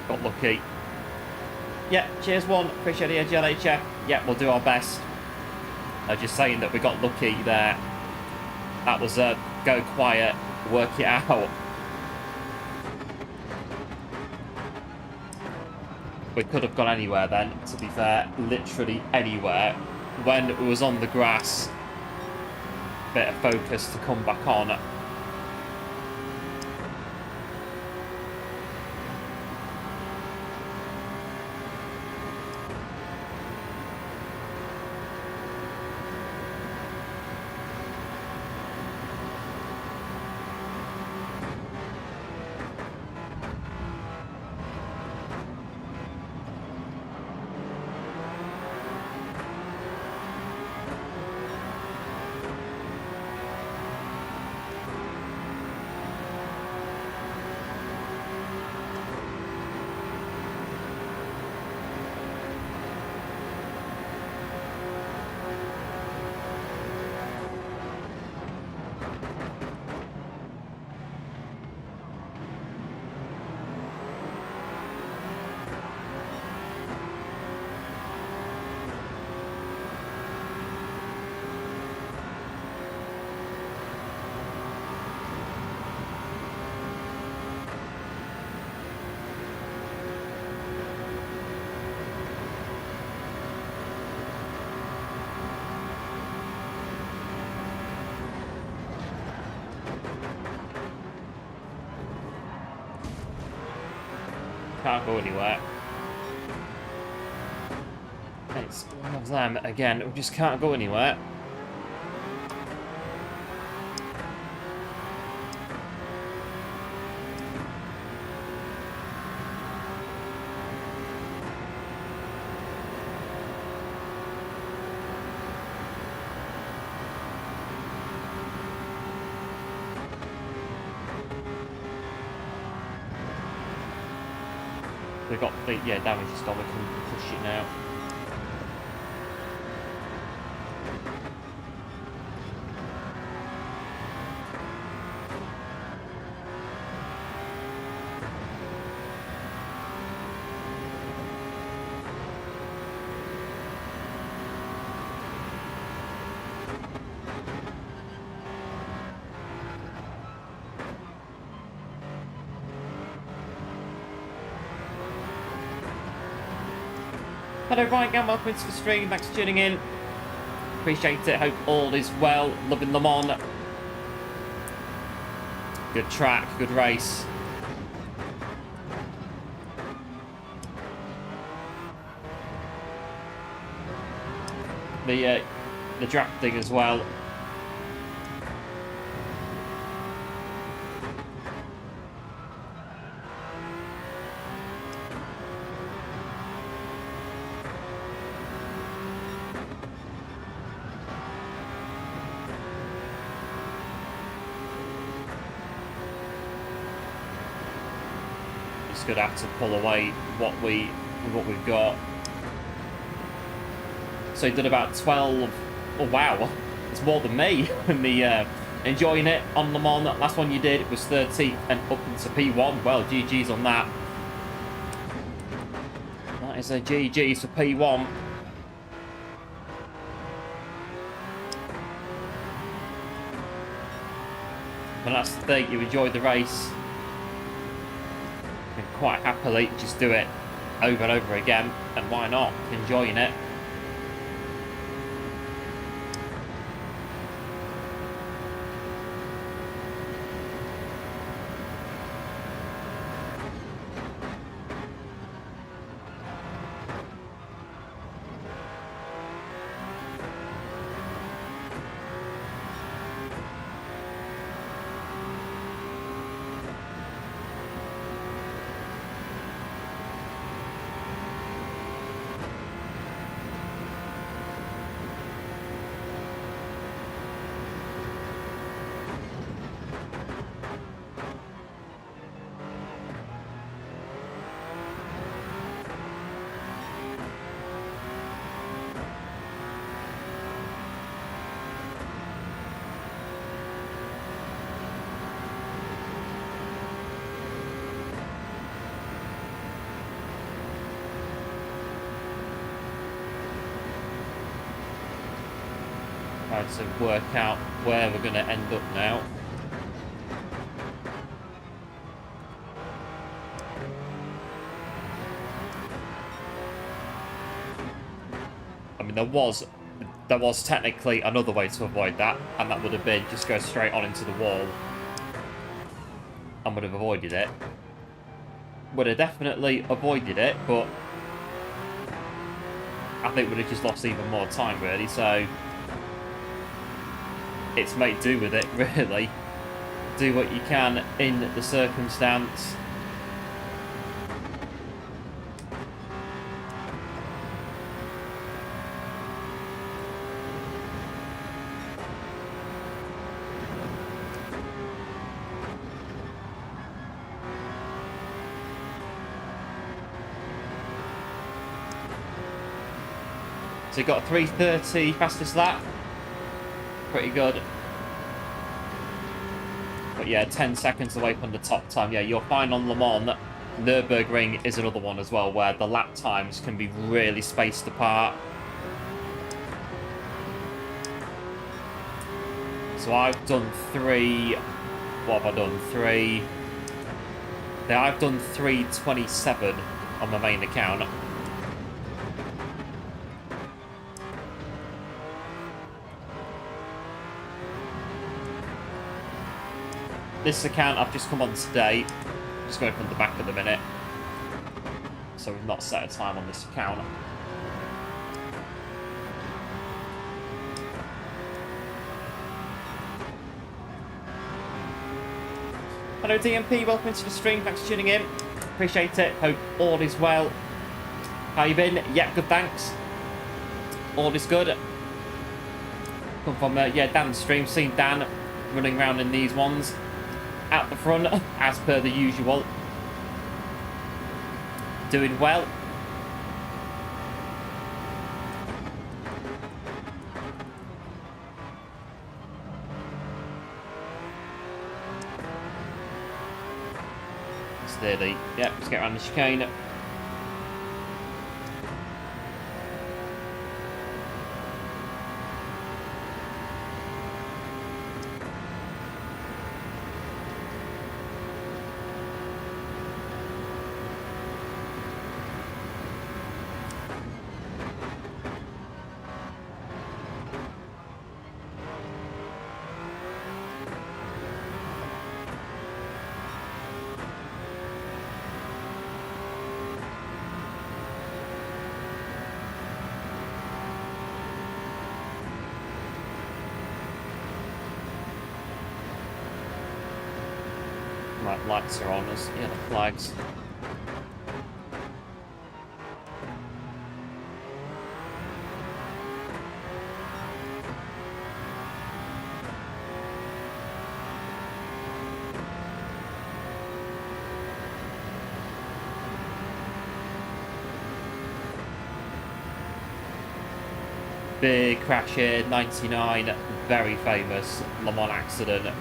Got lucky. Yeah, cheers one. Appreciate it, GLHF. Yeah, we'll do our best. Just saying that we got lucky there. That was a go quiet, work it out. We could have gone anywhere then, to be fair. Literally anywhere. When it was on the grass, bit of focus to come back on. Can't go anywhere. It's one of them again. We just can't go anywhere. We've got the, yeah, damage is gone. We can push it now. Hello Ryan, and welcome into the stream. Thanks for tuning in. Appreciate it. Hope all is well. Loving them on. Good track, good race. The drafting as well. Gonna have to pull away what we've got. So he did about 12. Oh wow, it's more than me. Me enjoying it on Le Mans. Last one you did was 13th and up into P1. Well, GG's on that. That is a GG's for P1. And that's the thing, you enjoyed the race. Quite happily just do it over and over again, and why not? Enjoying it. To work out where we're going to end up now. I mean, there was technically another way to avoid that, and that would have been just go straight on into the wall and would have avoided it. Would have definitely avoided it, but I think would have just lost even more time really, so it's make do with it, really. Do what you can in the circumstance. So you got a 3:30 fastest lap. Pretty good. But yeah, 10 seconds away from the top time. Yeah, you'll find on Le Mans, Nürburgring is another one as well, where the lap times can be really spaced apart. So I've done 3... What have I done? 3... Yeah, I've done 3:27 on my main account. This account I've just come on today, just going from the back at the minute, so we've not set a time on this account. Hello DMP, welcome to the stream, thanks for tuning in, appreciate it, hope all is well. How you been? Yeah, good thanks, all is good. Come from, yeah, Dan's stream, seen Dan running around in these ones. At the front, as per the usual. doing well. Steady. Yep, let's get around the chicane. Right, lights are on us. Yeah, the flags. Big crash here, 99, very famous Le Mans accident.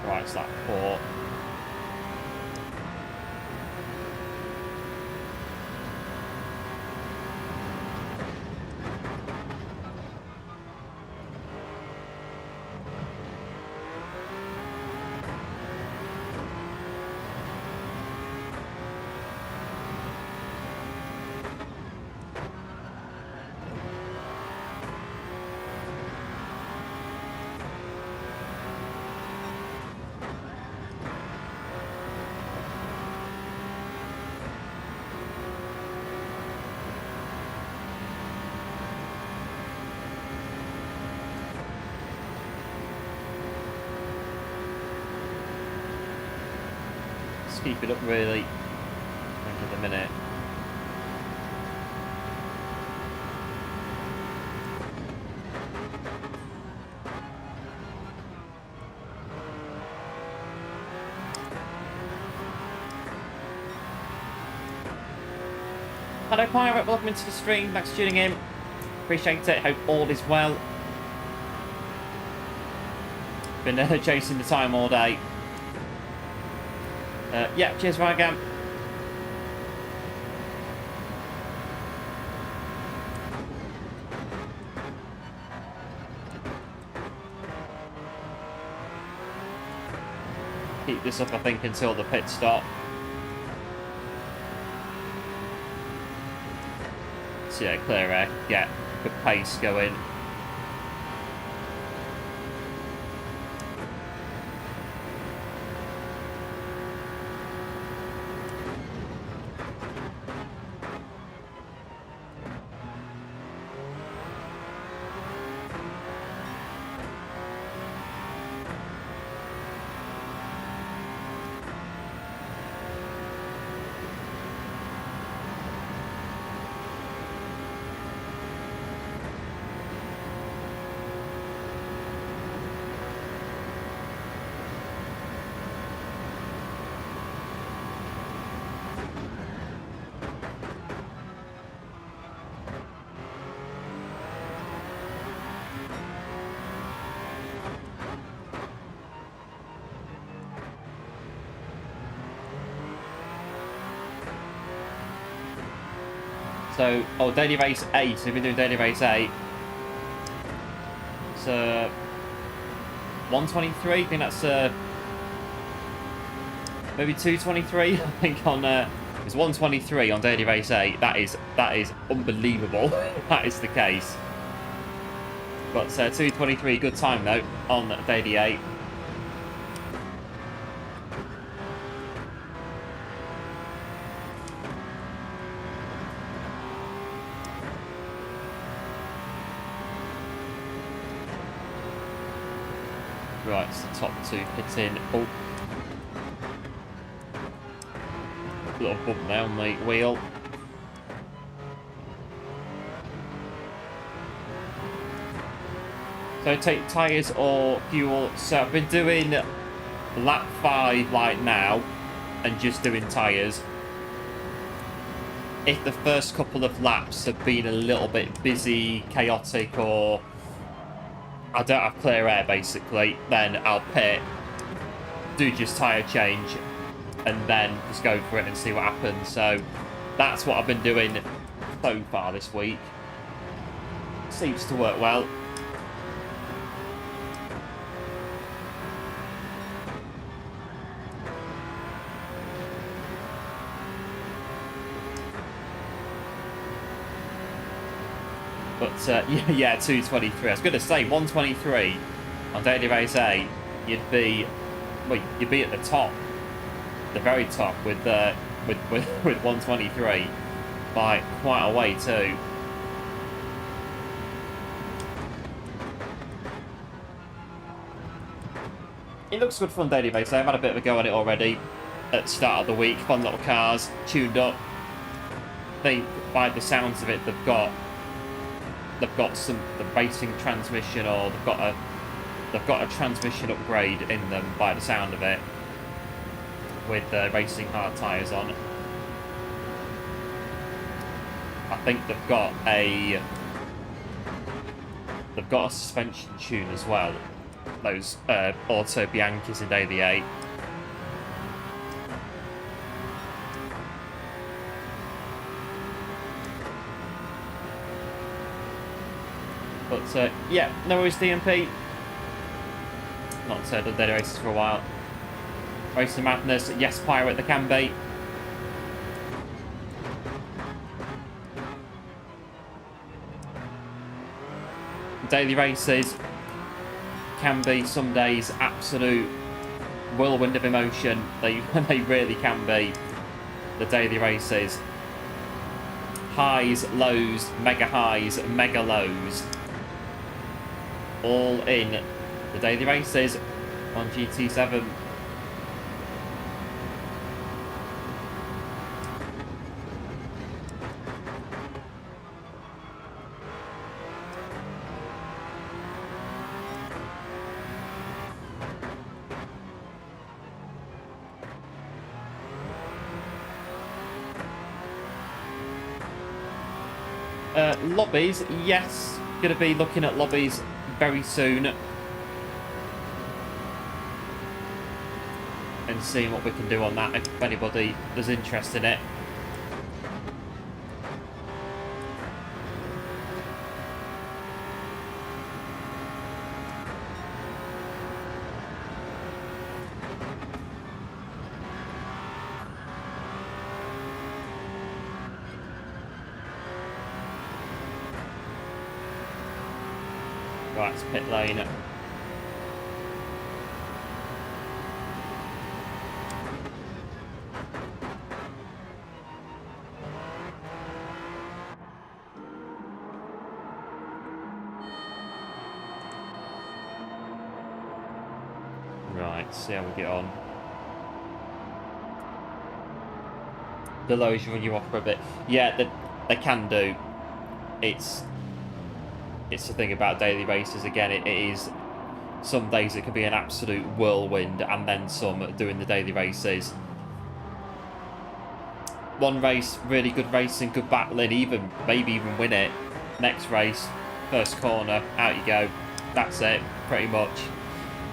Right, it's that port. Keep it up really, I think, at the minute. Hello Pirate, welcome into the stream, thanks for tuning in. Appreciate it, hope all is well. Been chasing the time all day. Yeah, cheers, Rygam. Keep this up, I think, until the pit stop. So yeah, clear air, get good pace going. So, oh, daily race 8. So we've been doing daily race 8. So, 123. I think that's maybe 223. I think on it's 123 on daily race 8. That is unbelievable. That is the case. But 223, good time though on daily 8. Right, it's the top 2 hitting. Oh, little bump there on the wheel. So take tyres or fuel. So I've been doing lap 5 like now and just doing tyres. If the first couple of laps have been a little bit busy, chaotic, or I don't have clear air basically, then I'll pit, do just tyre change, and then just go for it and see what happens. So that's what I've been doing so far this week. Seems to work well. But yeah, 223. I was going to say 123 on daily race 8. You'd be at the top, the very top with 123 by quite a way too. It looks good for on daily race. I've had a bit of a go at it already at the start of the week. Fun little cars, tuned up. They, by the sounds of it, they've got the racing transmission, or they've got a transmission upgrade in them by the sound of it, with the racing hard tyres on. I think they've got a suspension tune as well. Those Auto Bianchis in daily 8. But yeah, no worries, DMP. Not done daily races for a while. Racing Madness, yes, Pirate, there can be. Daily races can be some days absolute whirlwind of emotion. They really can be. The daily races, highs, lows, mega highs, mega lows, all in the daily races on GT7. Lobbies, yes, going to be looking at lobbies very soon and seeing what we can do on that if anybody is interested in it. Right, it's pit lane. Right, see how we get on. The lows run you off for a bit. Yeah, they can do. It's the thing about daily races. Again, it is some days it could be an absolute whirlwind, and then some doing the daily races. One race, really good racing, good battling, maybe even win it. Next race, first corner, out you go. That's it, pretty much.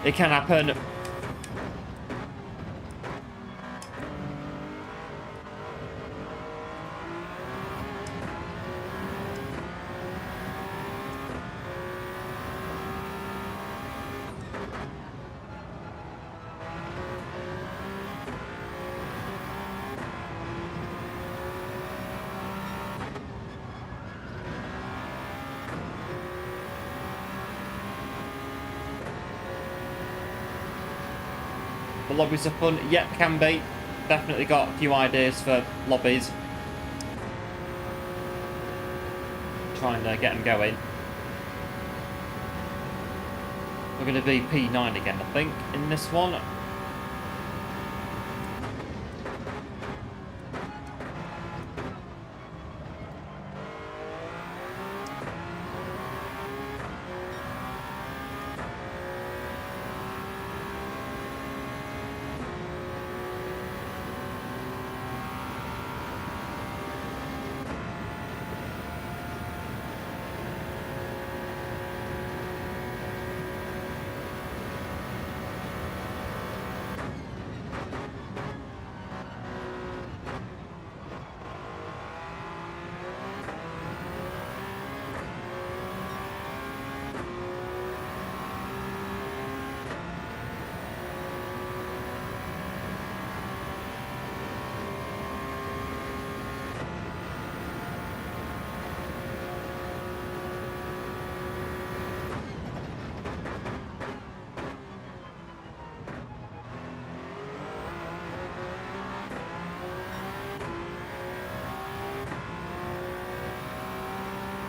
It can happen. lobbies are fun. Yeah, can be. Definitely got a few ideas for lobbies. Trying to get them going. We're going to be P9 again, I think, in this one.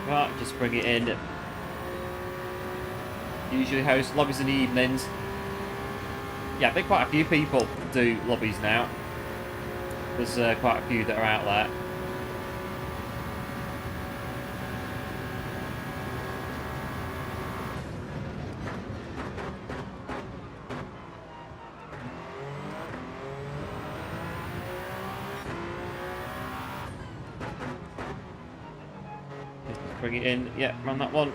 Right, just bring it in. Usually host lobbies in the evenings. Yeah, I think quite a few people do lobbies now. There's quite a few that are out there. Bring it in. Yeah, run that one.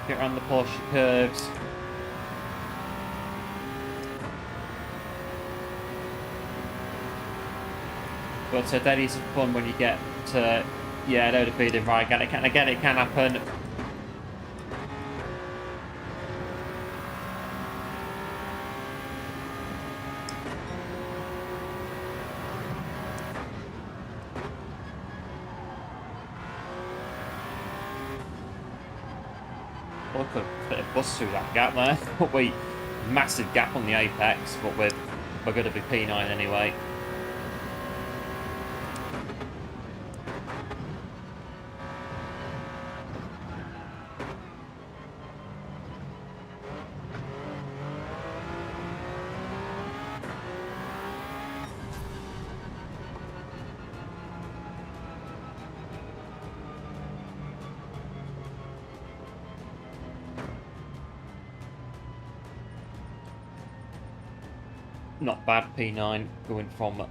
Get around the Porsche curves. But that is fun when you get to, yeah, load of feeding right. Again, it can happen. Well, I could bust through that gap there. But massive gap on the apex, but we're going to be P9 anyway. Not bad, P9, going from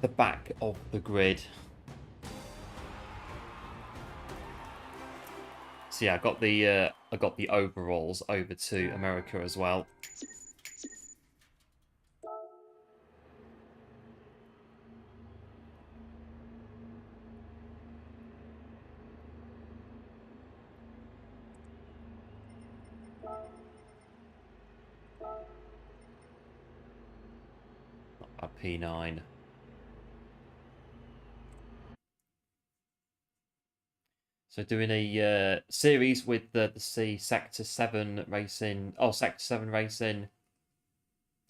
the back of the grid. So yeah, I got the overalls over to America as well. A P9. So doing a series with the Sector 7 Racing. Oh, Sector 7 Racing.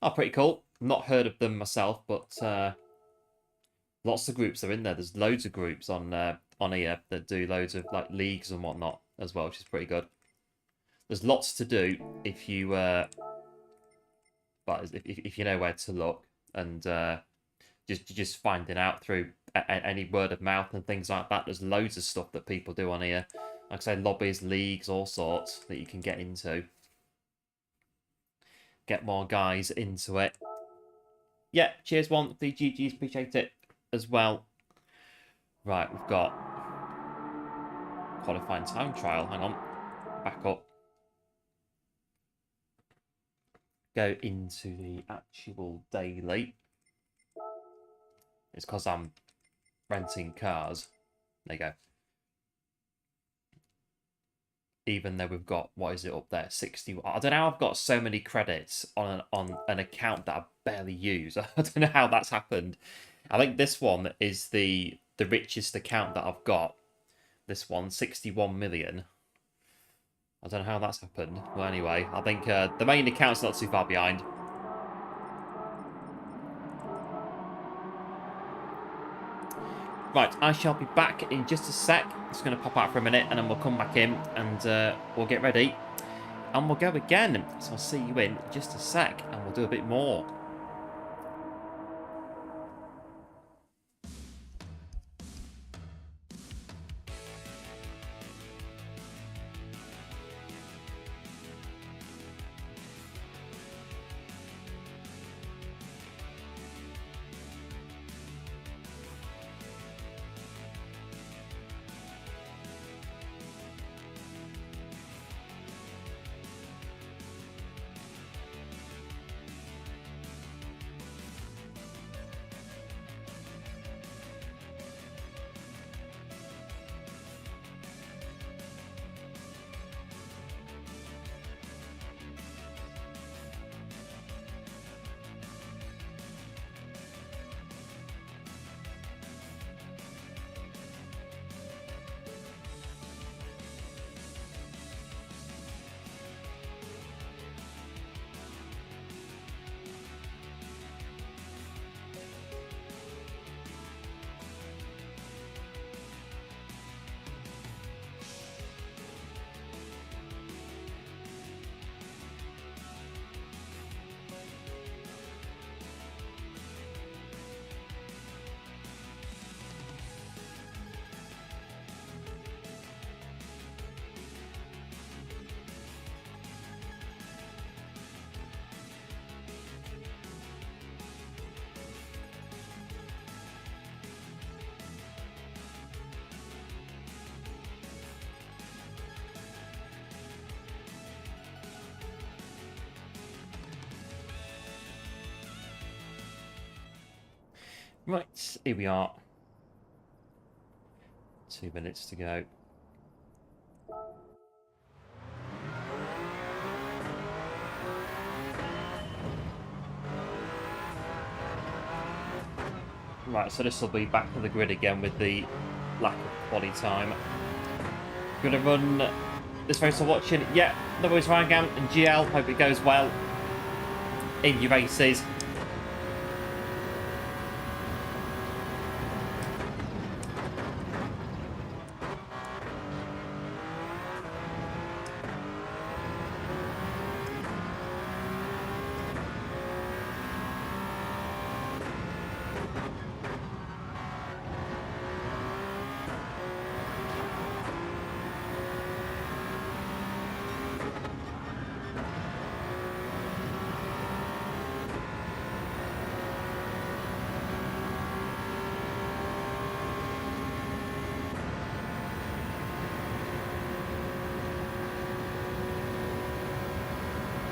Oh, pretty cool. Not heard of them myself, but lots of groups are in there. There's loads of groups on here that do loads of like leagues and whatnot as well, which is pretty good. There's lots to do if you but if you know where to look, and just finding out through any word of mouth and things like that. There's loads of stuff that people do on here. Like I say, lobbies, leagues, all sorts that you can get into. Get more guys into it. Yeah, cheers one for the GGs, appreciate it as well. Right, we've got qualifying time trial. Hang on, back up. Go into the actual daily. It's because I'm renting cars. There you go. Even though we've got, what is it up there, 60. I don't know how I've got so many credits on an account that I barely use. I don't know how that's happened. I think this one is the richest account that I've got. This one, 61 million. I don't know how that's happened. Well, anyway, I think the main account's not too far behind. Right, I shall be back in just a sec. Just going to pop out for a minute, and then we'll come back in, and we'll get ready. And we'll go again. So I'll see you in just a sec, and we'll do a bit more. Right, here we are. 2 minutes to go. Right, so this will be back to the grid again with the lack of body time. Gonna run this race I'm watching. Yeah, the boys Ryan and GL. Hope it goes well in your races.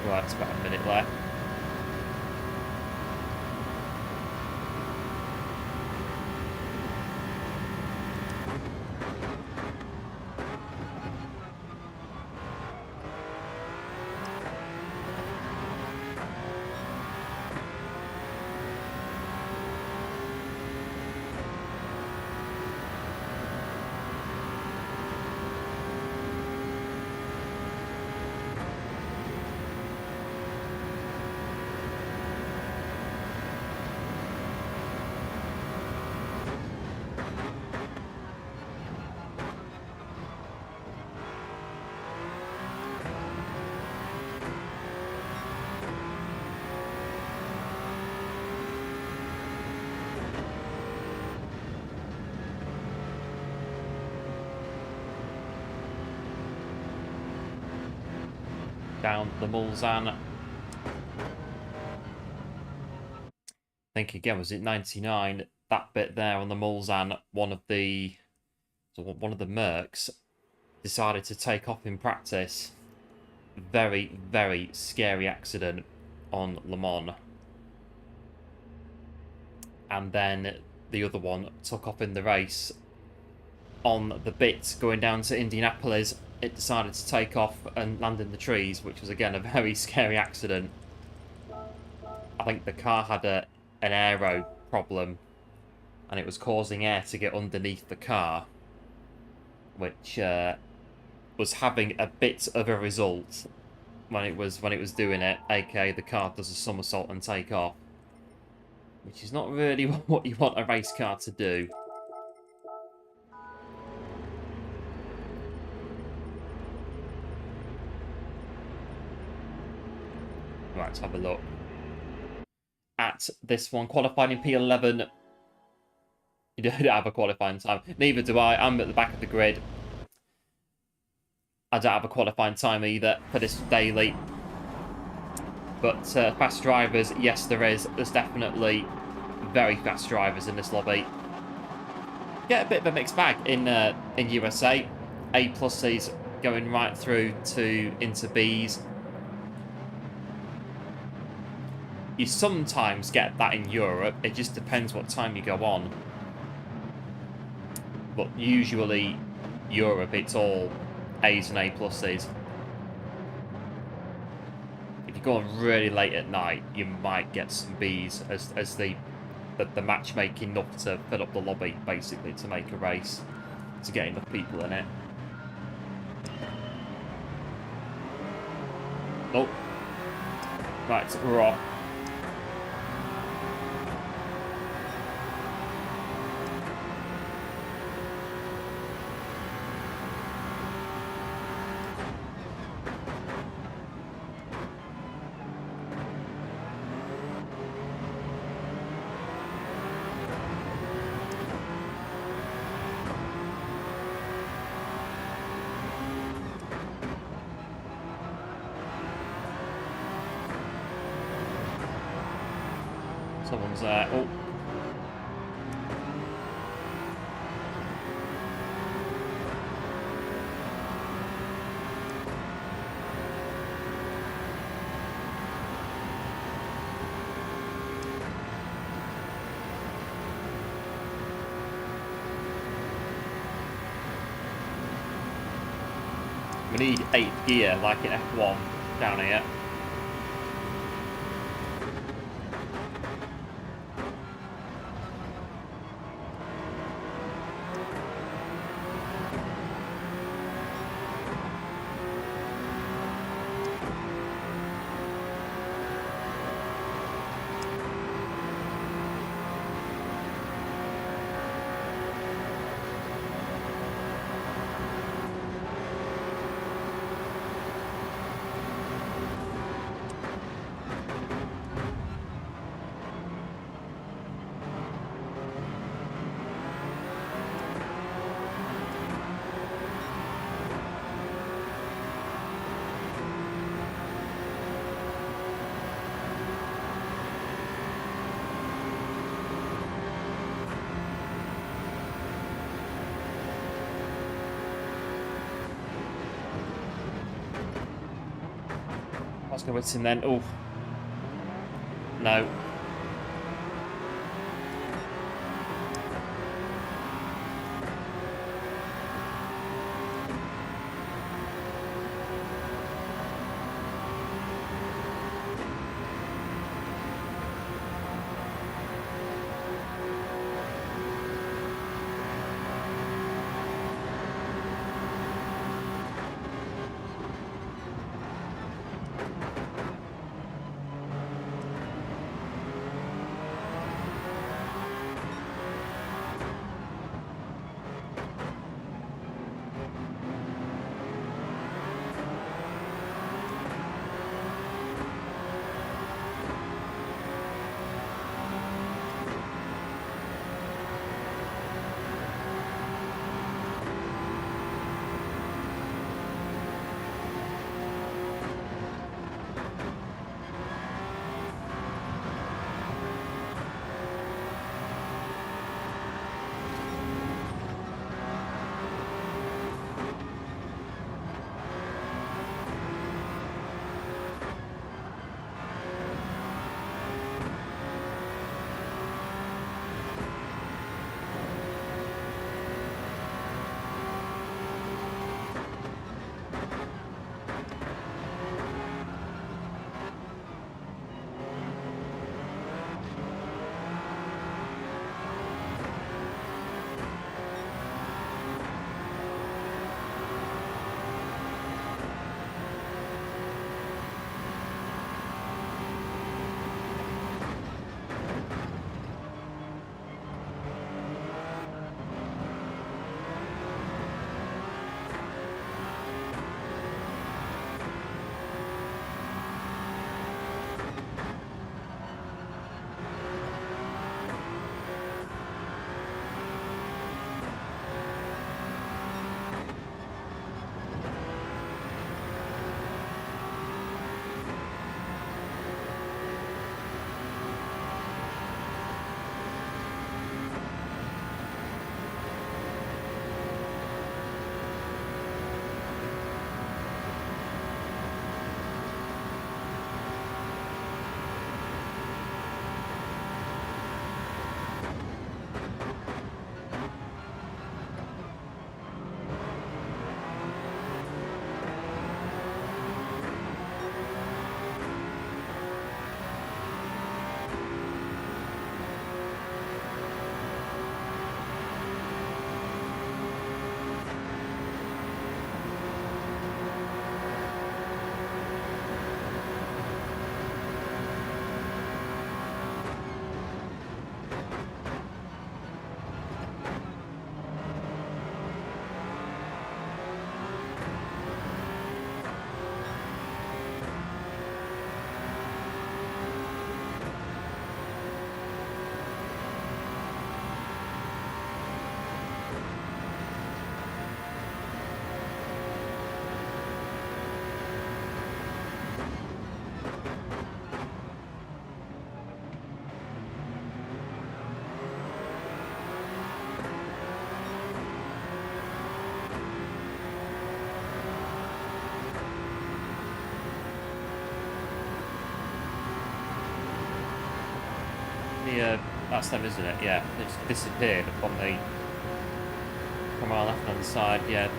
Right, it's about a minute left. Down the Mulsanne. I think again, was it 99? That bit there on the Mulsanne, one of the Mercs decided to take off in practice. Very, very scary accident on Le Mans. And then the other one took off in the race on the bit going down to Indianapolis. It decided to take off and land in the trees, which was again a very scary accident. I think the car had an AERO problem, and it was causing air to get underneath the car, which was having a bit of a result when it was doing it, aka the car does a somersault and take off, which is not really what you want a race car to do. Right, let's have a look at this one. Qualifying in P11. You don't have a qualifying time. Neither do I. I'm at the back of the grid. I don't have a qualifying time either for this daily. But fast drivers, yes, there is. There's definitely very fast drivers in this lobby. Get a bit of a mixed bag in USA. A pluses going right through to into Bs. You sometimes get that in Europe. It just depends what time you go on. But usually, Europe, it's all A's and A pluses. If you go on really late at night, you might get some B's as the match make enough to fill up the lobby, basically, to make a race, to get enough people in it. Oh. Right, we're off. Someone's there. Oh. We need 8th gear like in F1 down here. Let's go with him then. Oh. No. The that's them, isn't it? Yeah, they just disappeared up on the from our left-hand side. Yeah.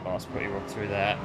Oh, that's pretty rough through there.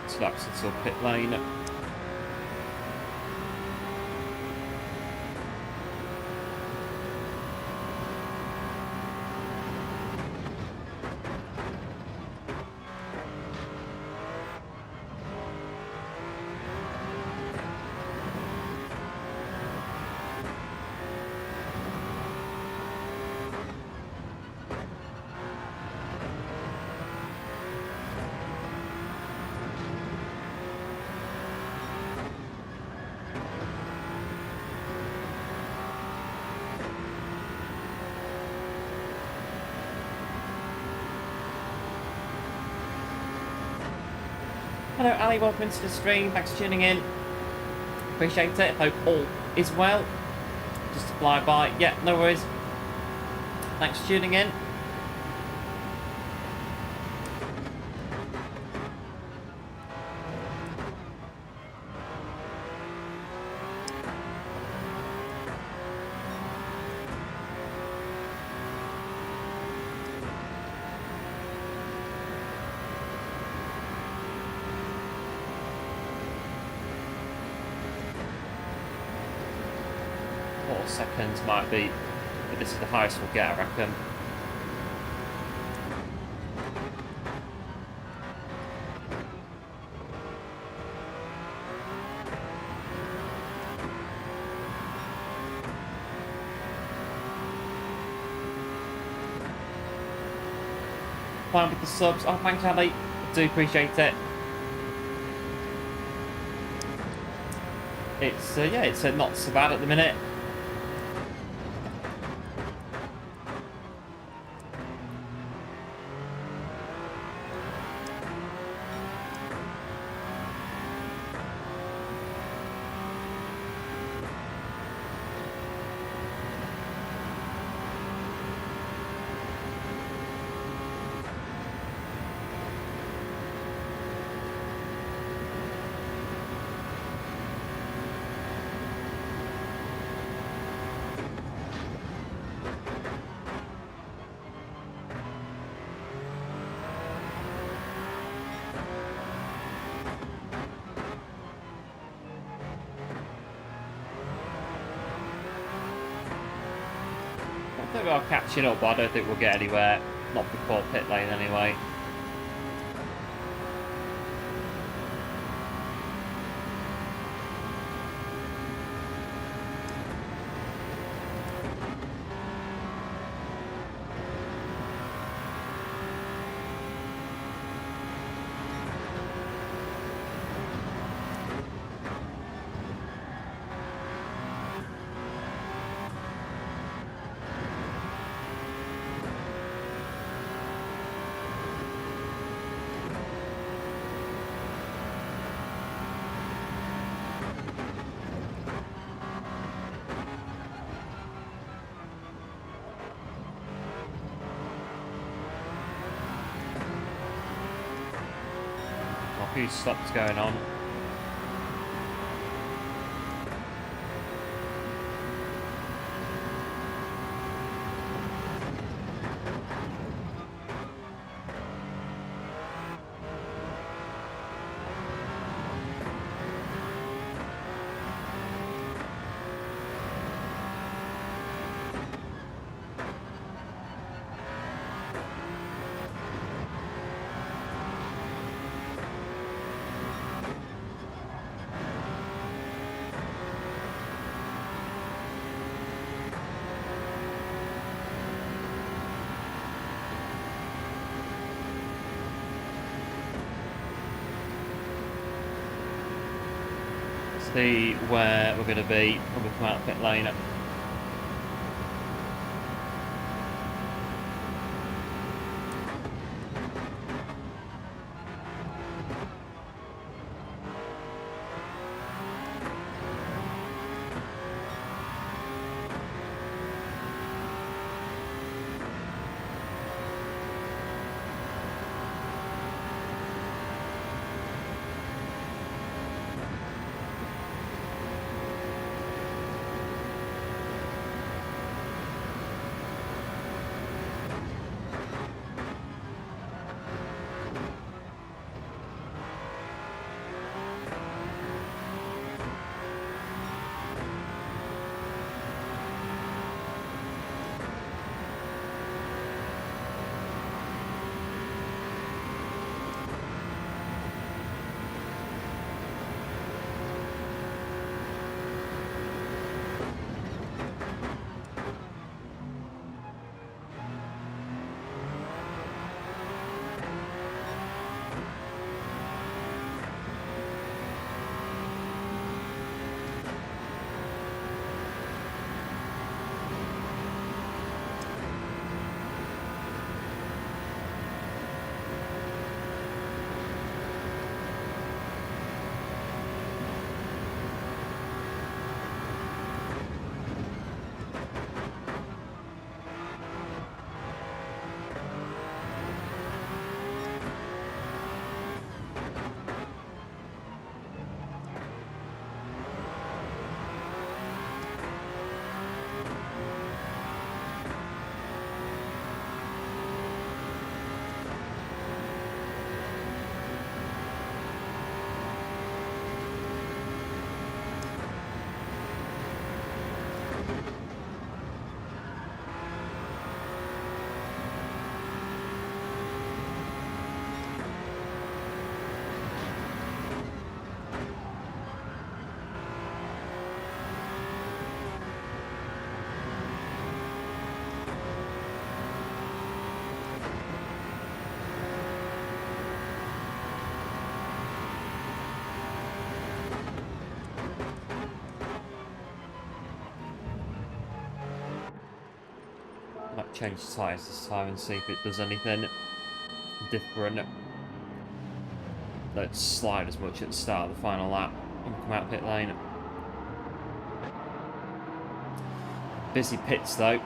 So that's until pit lane. Hello Ali, welcome into the stream. Thanks for tuning in. Appreciate it. Hope all is well. Just to fly by. Yeah, no worries. Thanks for tuning in. Seconds might be, but this is the highest we'll get, I reckon. Fine with the subs. Oh, thanks, Ali. I do appreciate it. It's yeah, it's not so bad at the minute. I think we are catching up, but I don't think we'll get anywhere. Not before pit lane anyway. A few stops going on. See where we're going to be when we come out of pit lane. change the tyres this time and see if it does anything different. Don't slide as much at the start of the final lap and come out pit lane. Busy pits though.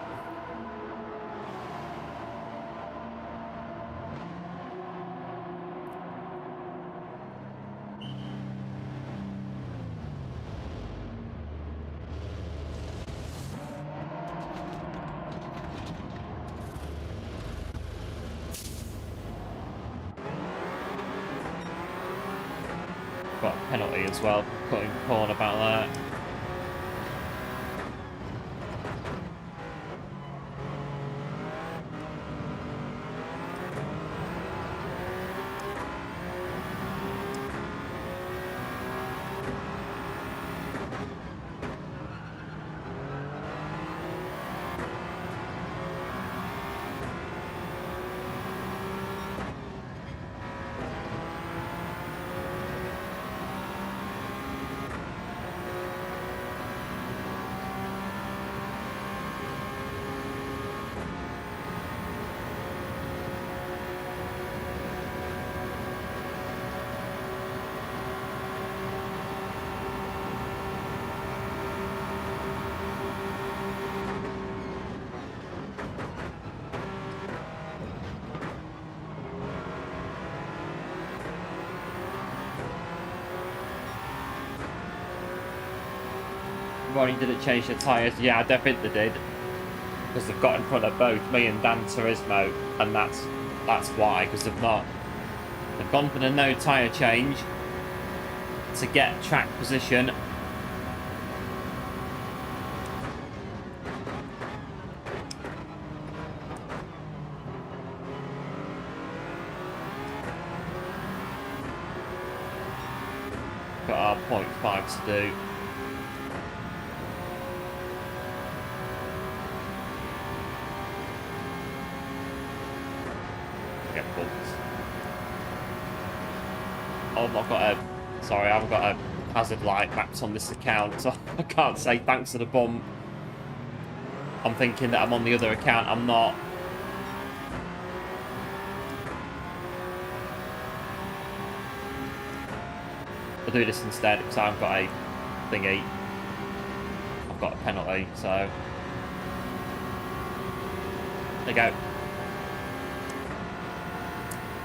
Got a penalty as well, cutting corn about that. Ronnie didn't change the tyres. Yeah, I definitely did. Because they've got in front of both me and Gran Turismo, and that's why. Because they've gone for the no tyre change to get track position. Got our 0.5 to do. Oh, I've not got a... Sorry, I haven't got a hazard light mapped on this account, so I can't say thanks to the bump. I'm thinking that I'm on the other account. I'm not. I'll do this instead because I've got a thingy. I've got a penalty, so... There you go.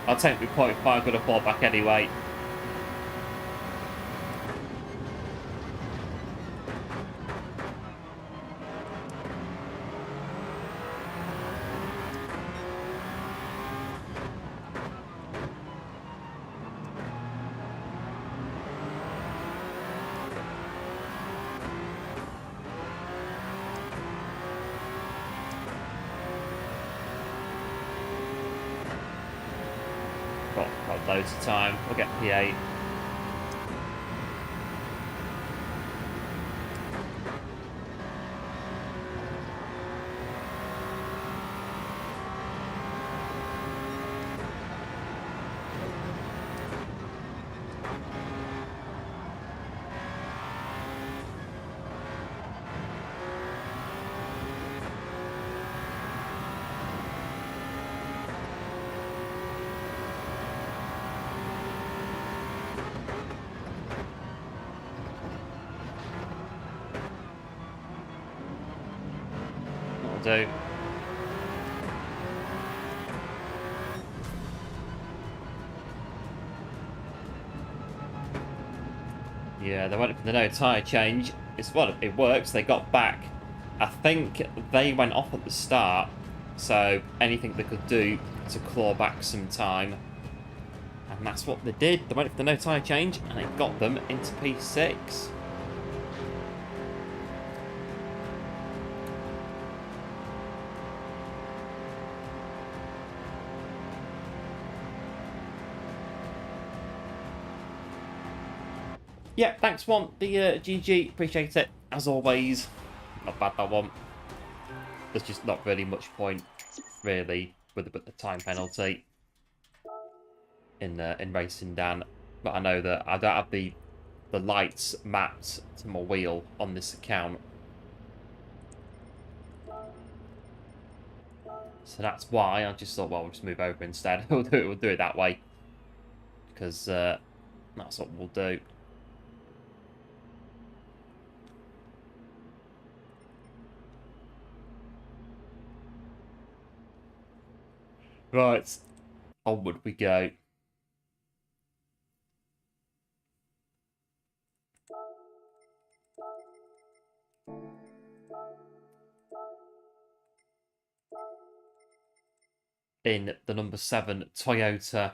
I'll take my 0.5, gonna fall back anyway. Got loads of time. We'll get P8. Do. Yeah, they went for the no tyre change. It's what it works. They got back. I think they went off at the start, so anything they could do to claw back some time, and that's what they did. They went for the no tyre change, and it got them into P6. Yeah, thanks, one. The GG, appreciate it. As always, not bad, that one. There's just not really much point, really, with the time penalty in racing, Dan. But I know that I don't have the lights mapped to my wheel on this account. So that's why I just thought, well, we'll just move over instead. We'll do it that way. Because that's what we'll do. Right. Onward we go. In the number 7 Toyota.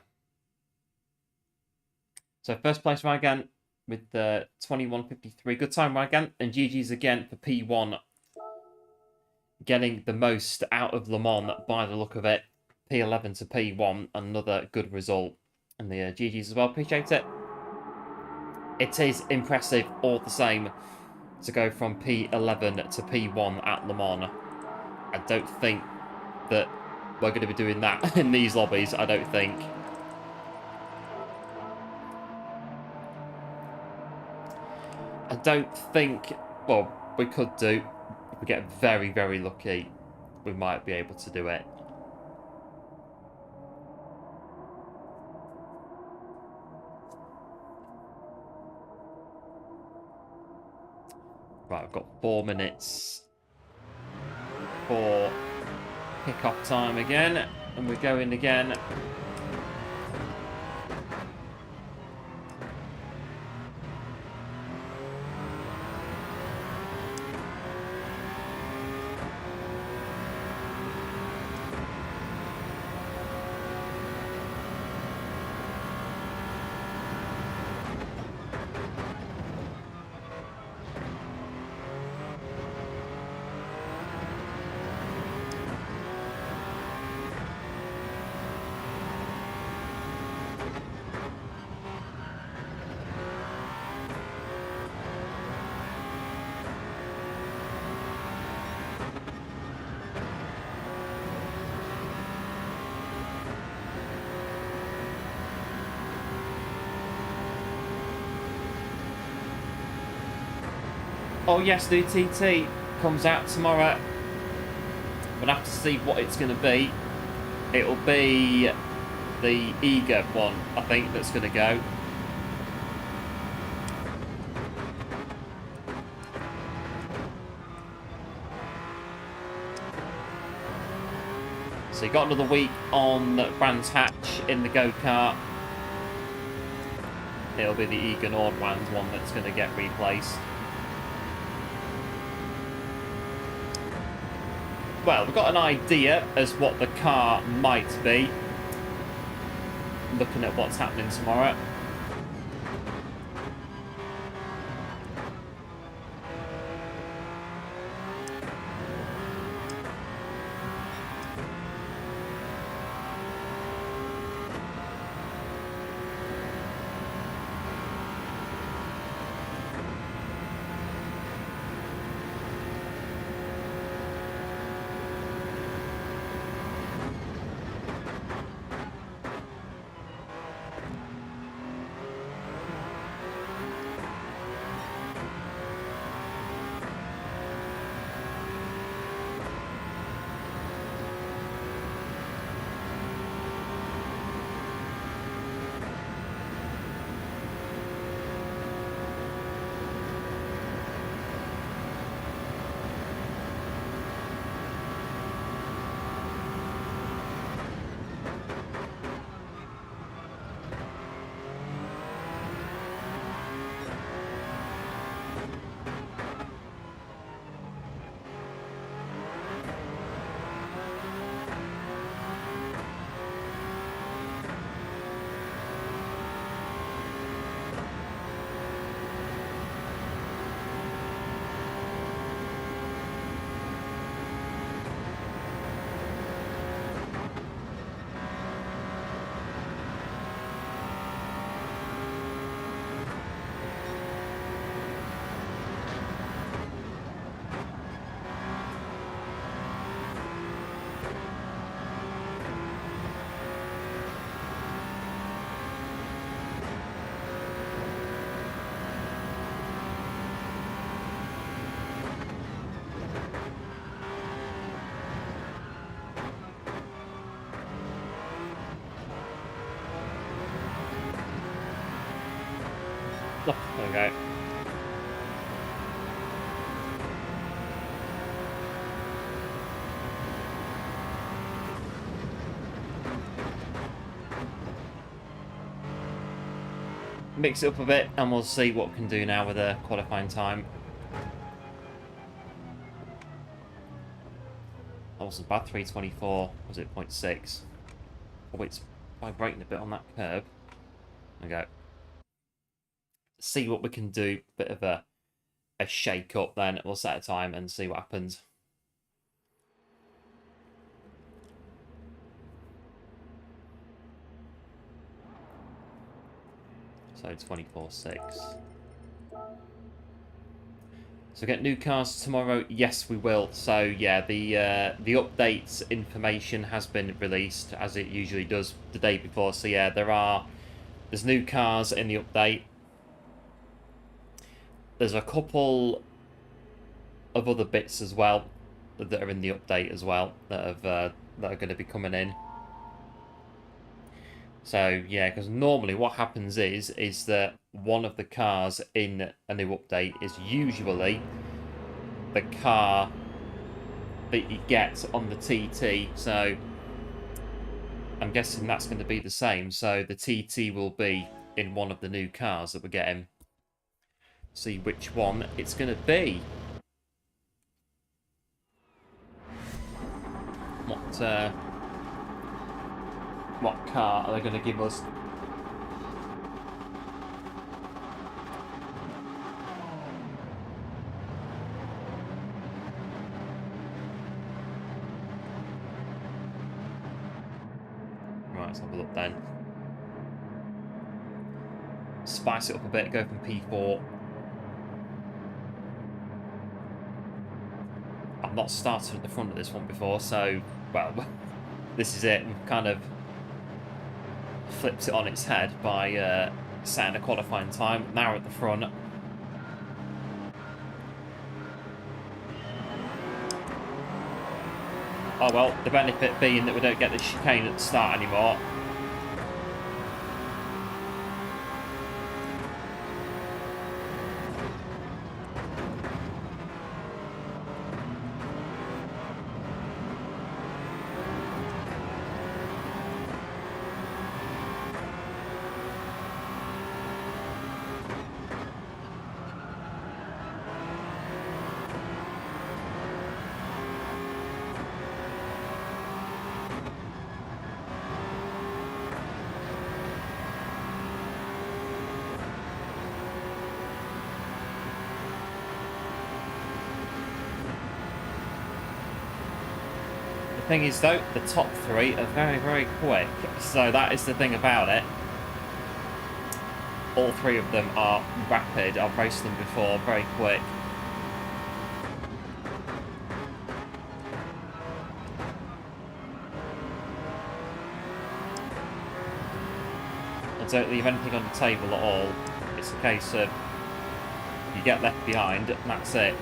So first place Rygan with the 21.53. Good time Rygan. And GG's again for P1. Getting the most out of Le Mans by the look of it. P11 to P1. Another good result. And the GG's as well. Appreciate it. It is impressive all the same to go from P11 to P1 at Le Mans. I don't think that we're going to be doing that in these lobbies, I don't think. I don't think, well, we could do, if we get very, very lucky, we might be able to do it. Right, I've got 4 minutes for kick-off time again, and we're going again. Oh yes, the TT comes out tomorrow. We'll have to see what it's going to be. It'll be the Eager one, I think, that's going to go. So you got another week on Brands Hatch in the go-kart. It'll be the Eager Nordbrand one that's going to get replaced. Well, we've got an idea as what the car might be. Looking at what's happening tomorrow. There we go. Mix it up a bit and we'll see what we can do now with the qualifying time. That wasn't bad, 324, was it 0.6? Oh, it's vibrating a bit on that curb. There we go. See what we can do, bit of a shake up then. We'll set a time and see what happens. So 24.6. So get new cars tomorrow? Yes, we will. So yeah, the updates information has been released as it usually does the day before. So yeah, there's new cars in the update. There's a couple of other bits as well that are in the update as well that are going to be coming in. So yeah, because normally what happens is that one of the cars in a new update is usually the car that you get on the TT. So I'm guessing that's going to be the same. So the TT will be in one of the new cars that we're getting. See which one it's going to be. What car are they going to give us? Right, let's have a look then. Spice it up a bit, go from P4. I've not started at the front of this one before, so, well, this is it. We've kind of flipped it on its head by setting a qualifying time. Now we're at the front. Oh well, the benefit being that we don't get the chicane at the start anymore. Thing is though, the top three are very, very quick, so that is the thing about it. All three of them are rapid. I've raced them before, very quick. I don't leave anything on the table at all. It's a case of you get left behind and that's it.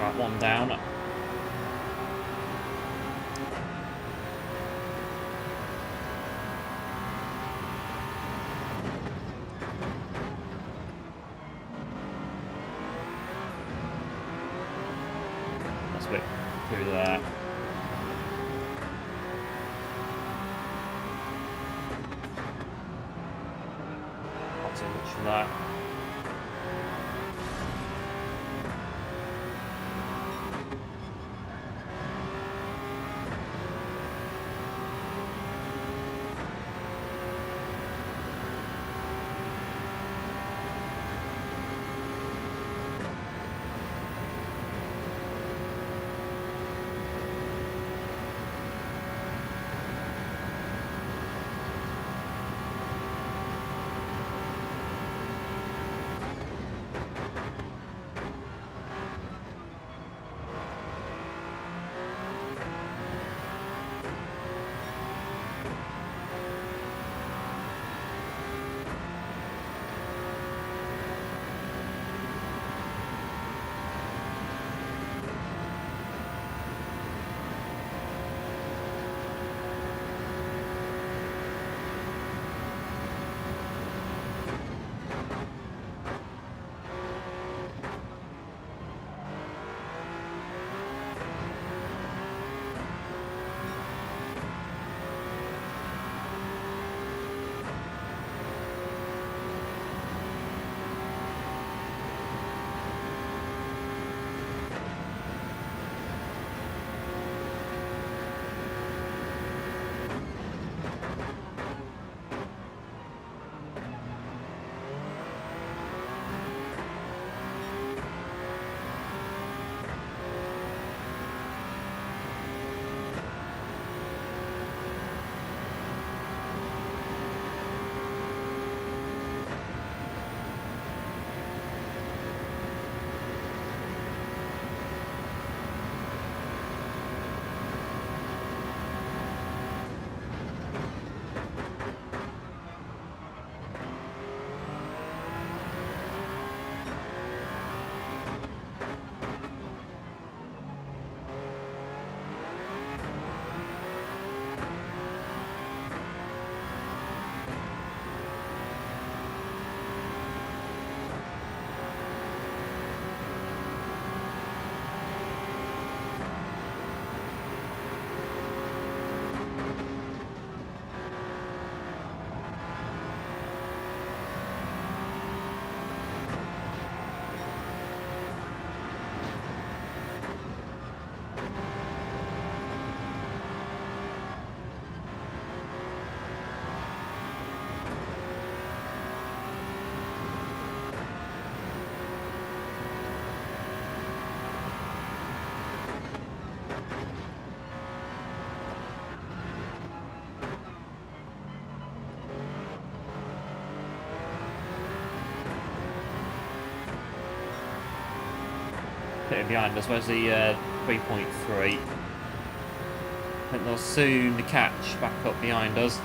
Right, one down. That's a bit through there. Not too much from there. Bit behind us. Where's the 3.3? I think they'll soon catch back up behind us.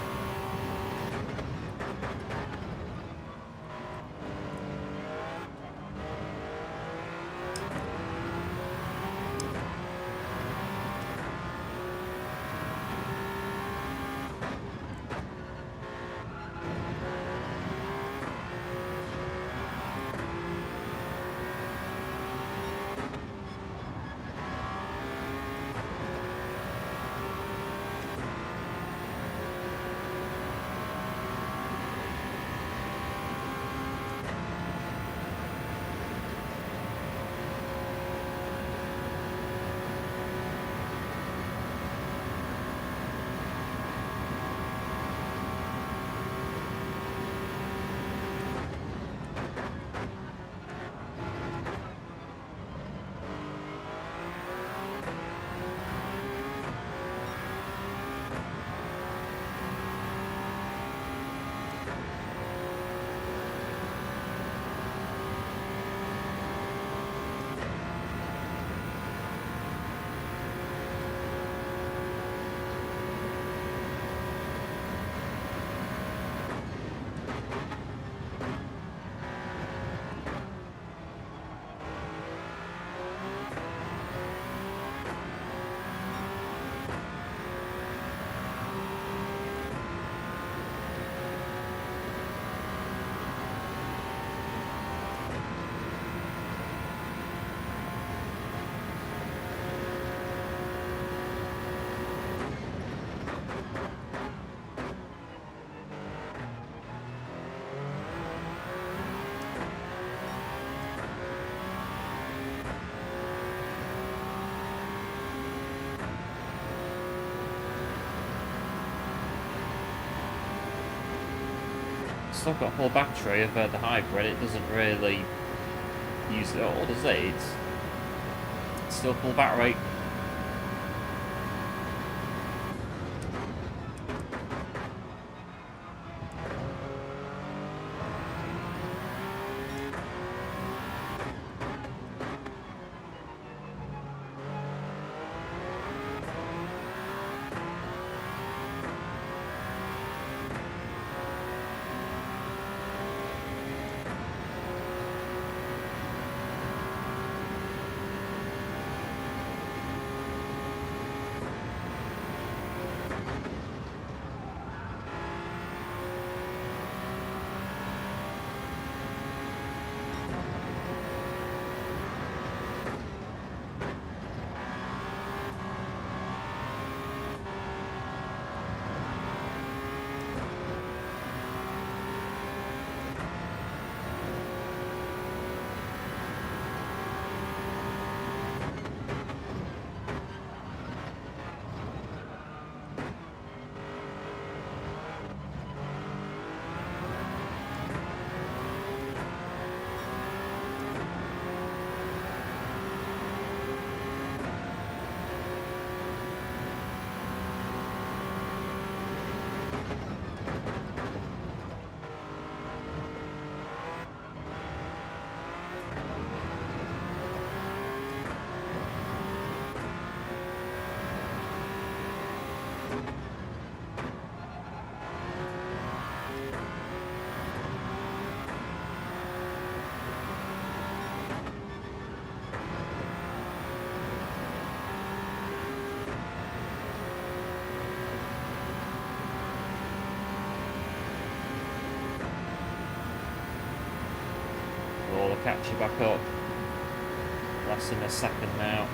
still got a full battery of the hybrid. It doesn't really use it all, does it? It's still full battery. Will catch you back up. Less than a second now.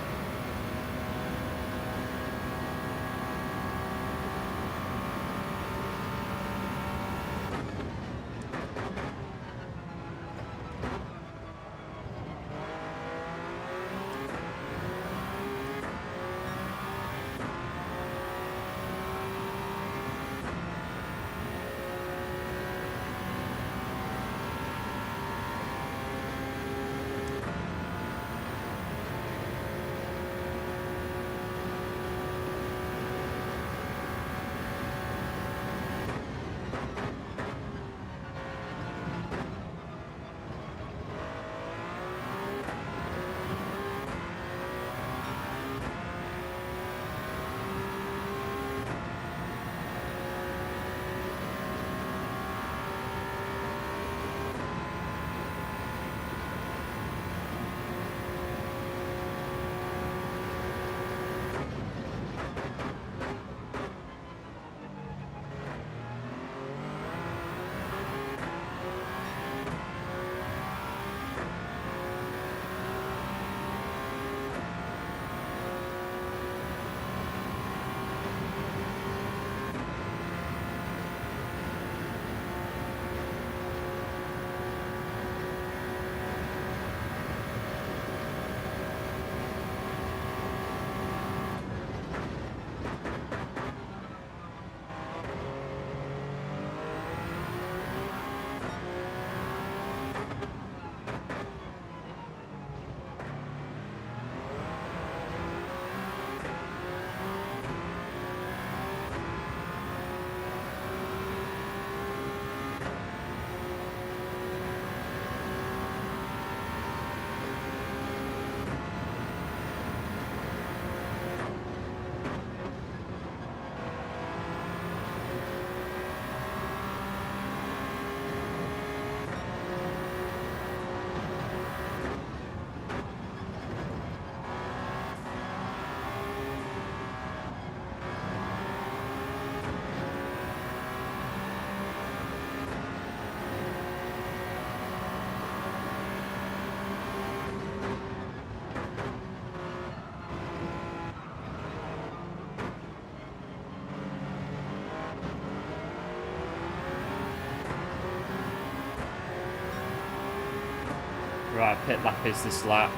Right, pit lap is this lap.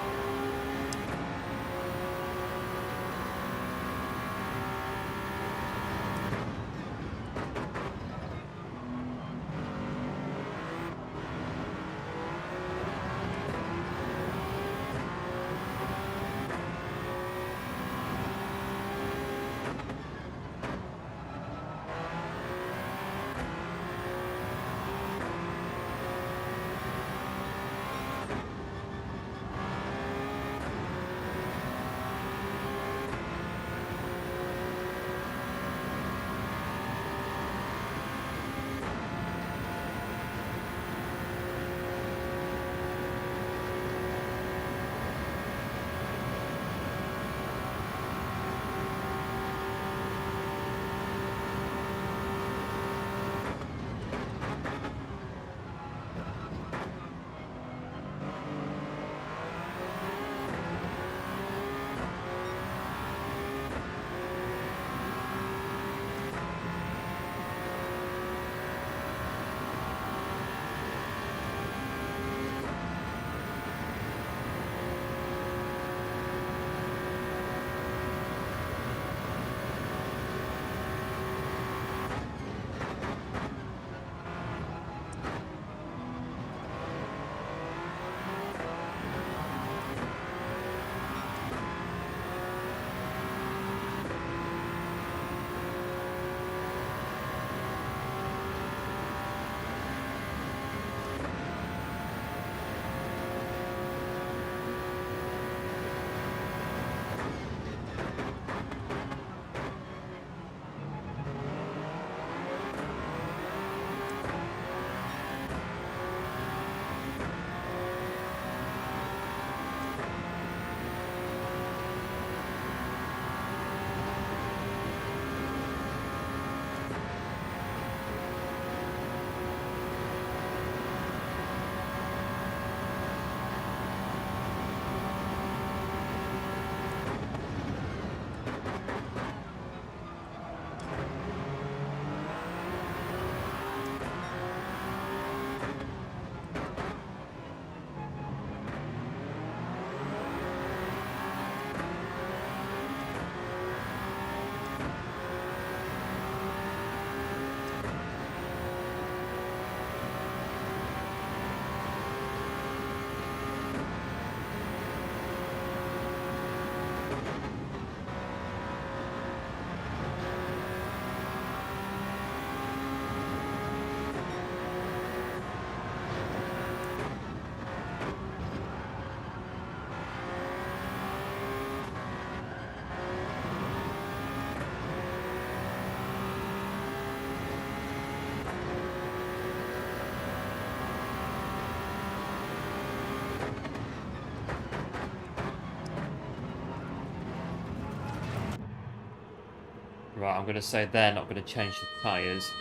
Right, I'm going to say they're not going to change the tyres.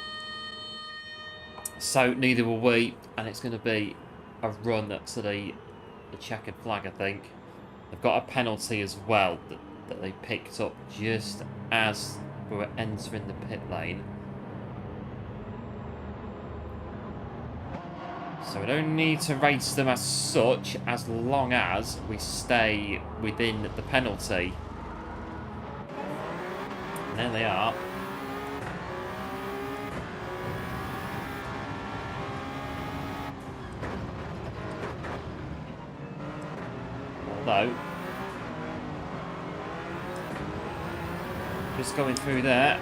So neither will we, and it's going to be a run to the checkered flag, I think. They've got a penalty as well that they picked up just as we were entering the pit lane. So we don't need to race them as such, as long as we stay within the penalty. And there they are. Although, just going through there.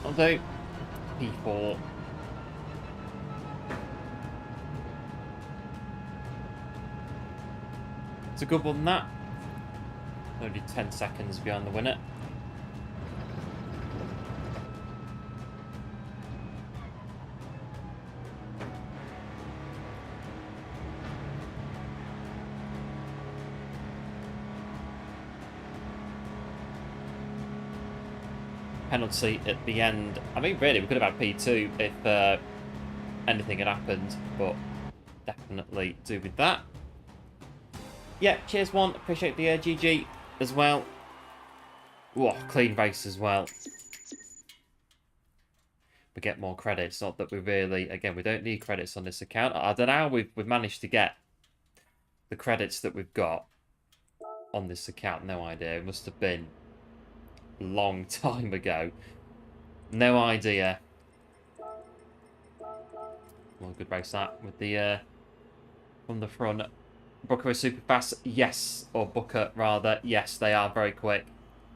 Although, P4. It's a good one, that. Only 10 seconds behind the winner. Penalty at the end. I mean, really, we could have had P2 if anything had happened, but definitely do with that. Yeah, cheers, one. Appreciate the GG as well. Whoa, clean race as well. We get more credits. Not that we really, again, we don't need credits on this account. I don't know how we've managed to get the credits that we've got on this account. No idea. It must have been long time ago. No idea. Well, good race that with the from the front. Booker is super fast. Yes, or Booker rather. Yes, they are very quick.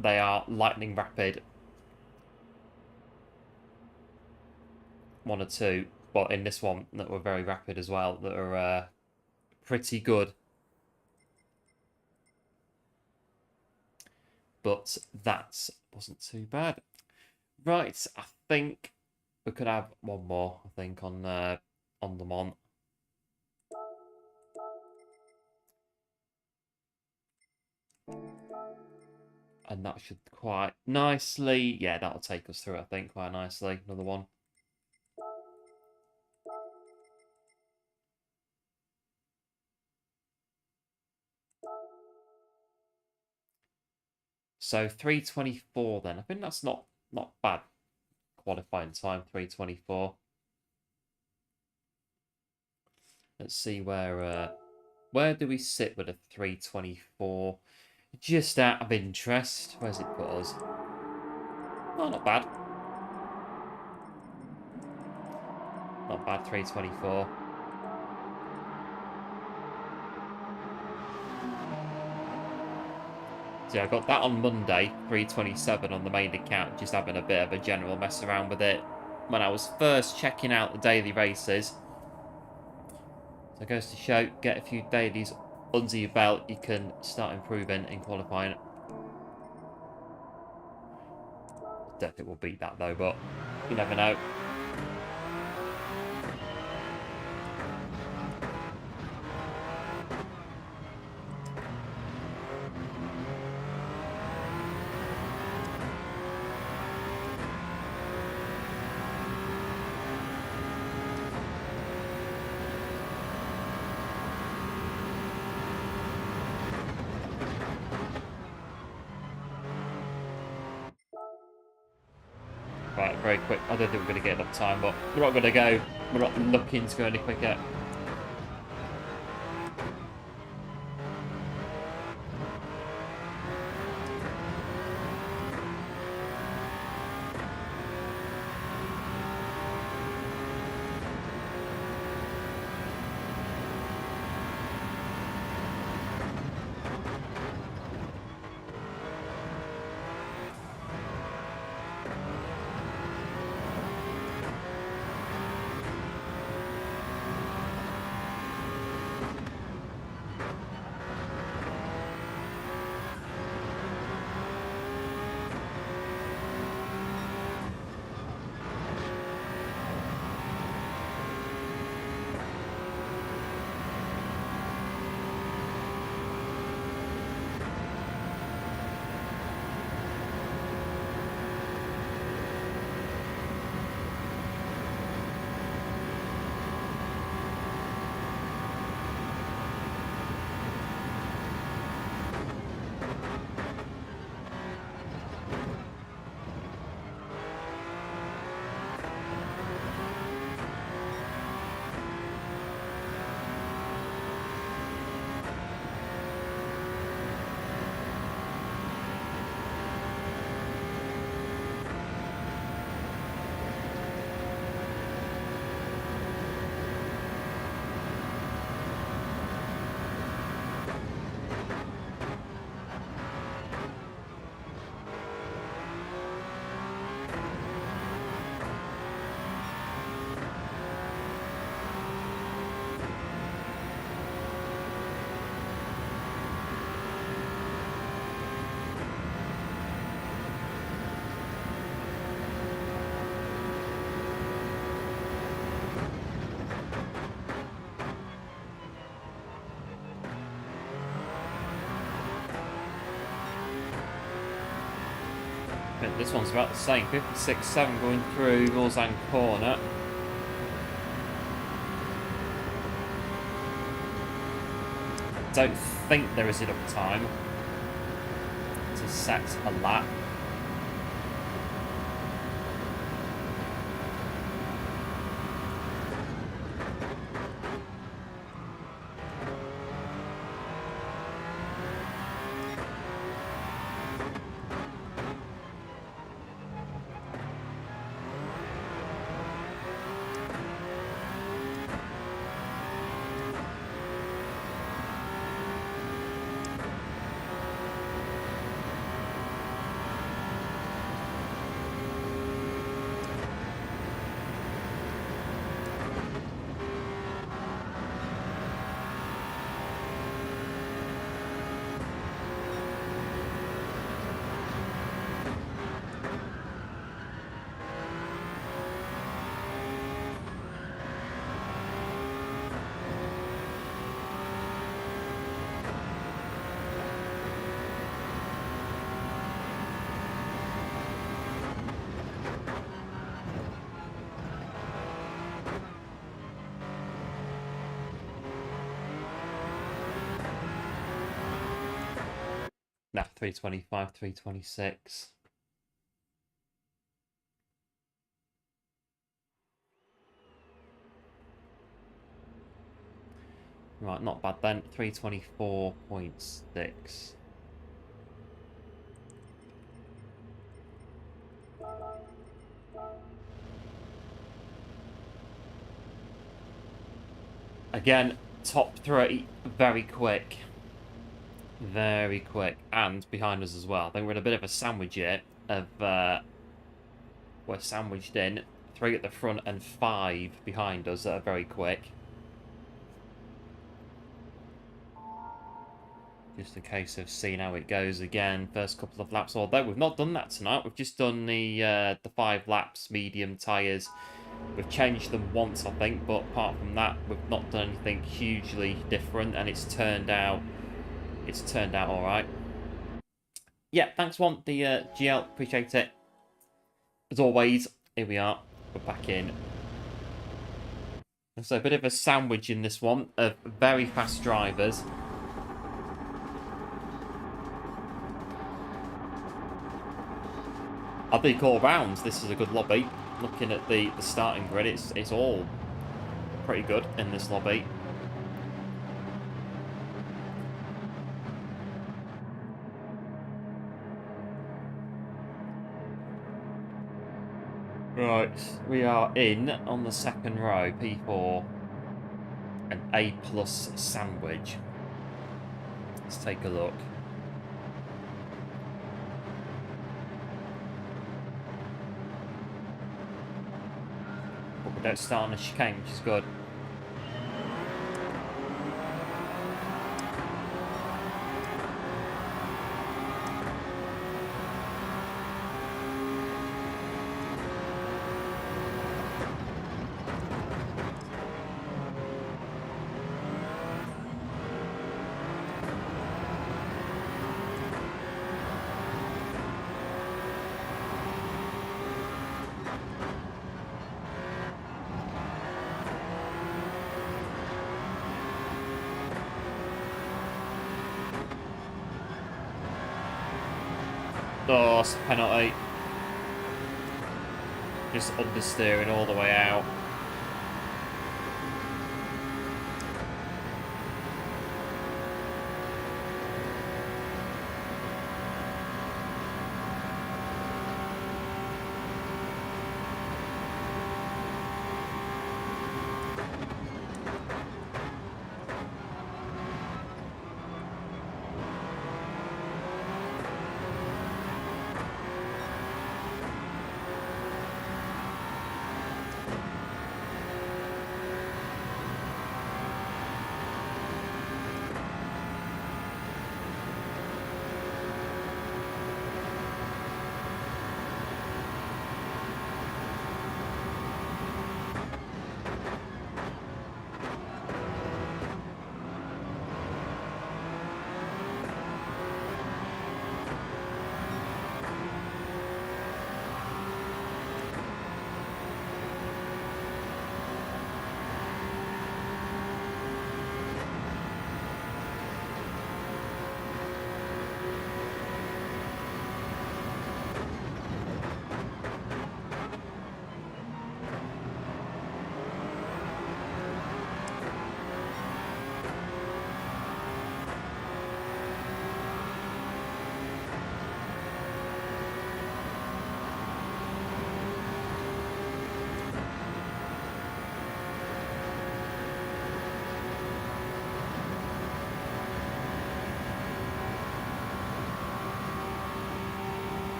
They are lightning rapid. One or two, well, in this one that were very rapid as well. That are pretty good. But that wasn't too bad. Right, I think we could have one more. I think on the Mont. And that should quite nicely... Yeah, that'll take us through, I think, quite nicely. Another one. So 3:24 then. I think that's not bad. Qualifying time, 3:24. Let's see where do we sit with a 3:24? Just out of interest. Where's it put us? Oh, not bad. Not bad, 3:24. So yeah, I got that on Monday, 3:27 on the main account, just having a bit of a general mess around with it when I was first checking out the daily races. So it goes to show, get a few dailies under your belt, you can start improving in qualifying. Don't think we'll beat that though, but you never know. Right, very quick. I don't think we're going to get enough time, but we're not going to go. We're not looking to go any quicker. This one's about the same. 56.7 going through Morzan corner. Don't think there is enough time to set a lap. Nah, 325, 326. Right, not bad then. 324.6. Again, top 3, very quick. Very quick. And behind us as well. I think we're in a bit of a sandwich here of... we're sandwiched in. 3 at the front and 5 behind us that are very quick. Just a case of seeing how it goes again. First couple of laps. Although we've not done that tonight. We've just done the 5 laps, medium tyres. We've changed them once, I think. But apart from that, we've not done anything hugely different. And it's turned out all right. Yeah, thanks one, the GL. Appreciate it. As always, here we are. We're back in. So a bit of a sandwich in this one of very fast drivers. I think all rounds this is a good lobby. Looking at the starting grid, it's all pretty good in this lobby. Right, we are in on the second row, P4, an A+ sandwich. Let's take a look. But we don't start on a chicane, which is good. Oh, it's a penalty. Just understeering all the way out.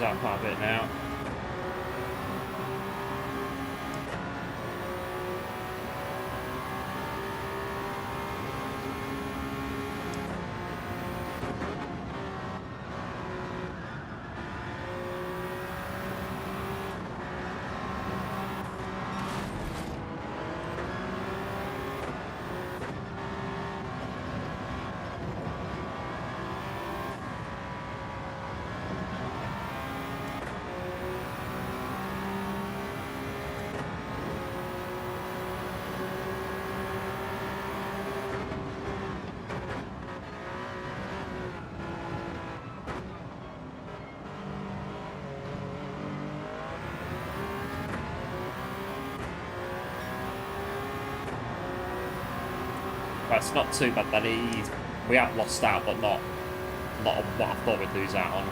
Out quite a bit now. request. Not too bad that we have lost out, but not on what I thought we'd lose out on.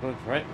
Go for it.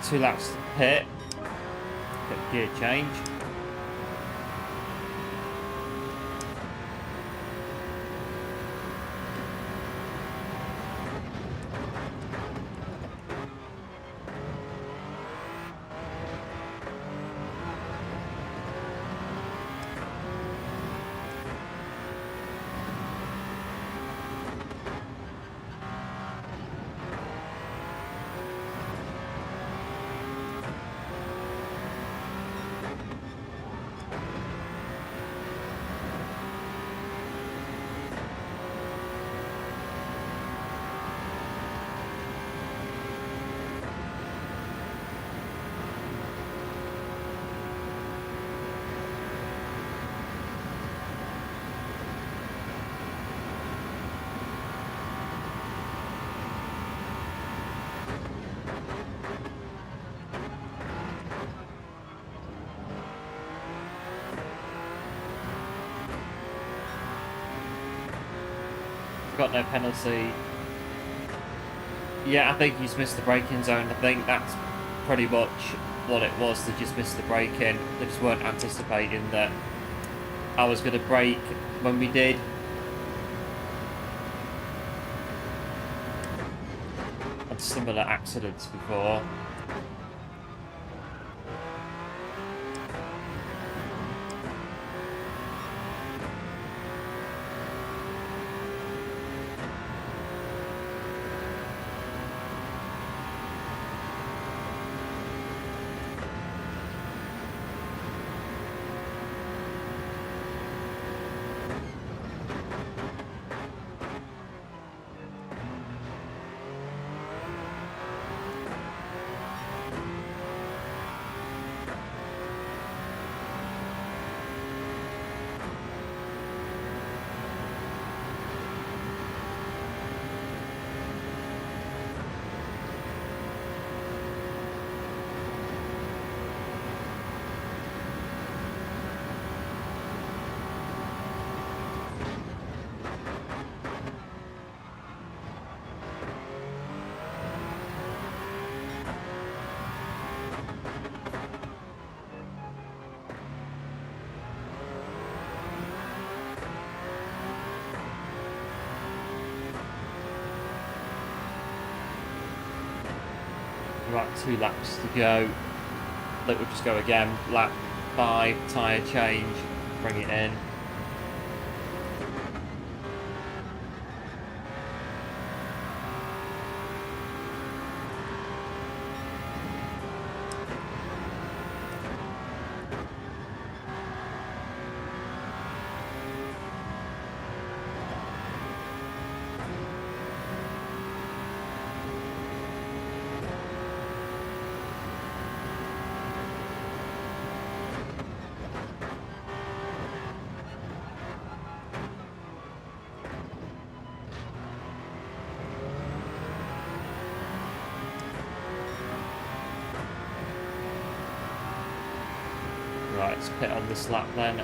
2 laps to the pit. Get the gear change. Got no penalty. Yeah, I think he's missed the braking zone. I think that's pretty much what it was. They just missed the braking. They just weren't anticipating that I was going to brake when we did. Had similar accidents before. Right, 2 laps to go. I think we'll just go again. Lap 5, tyre change, bring it in. Right, let's pit on this lap then.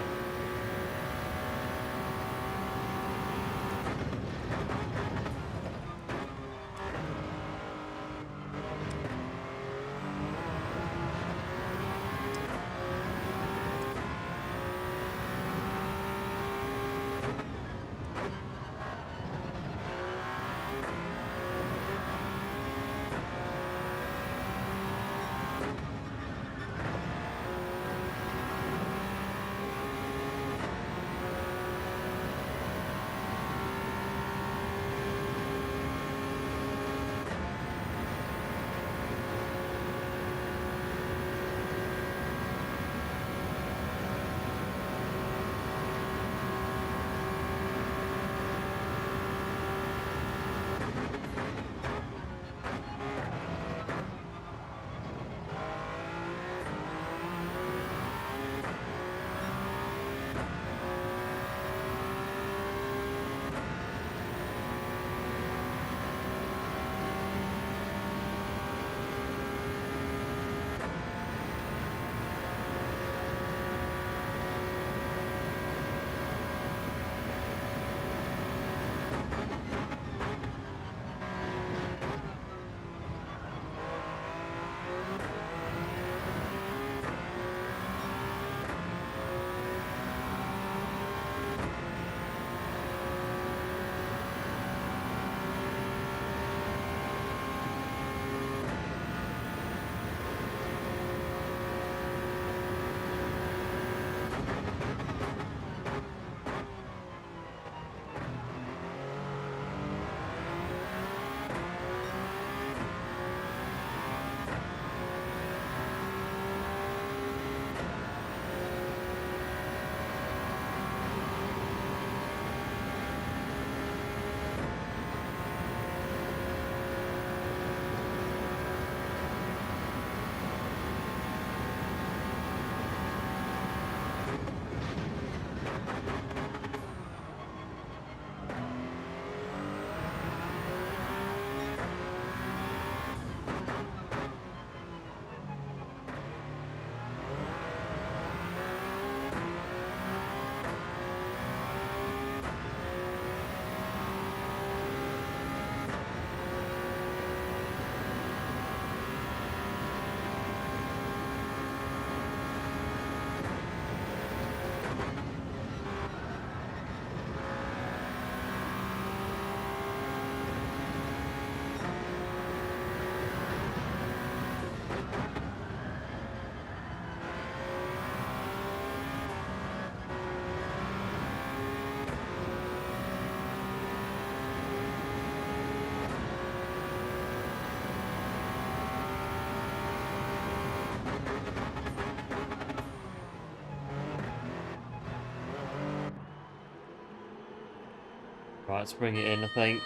Right, let's bring it in, I think.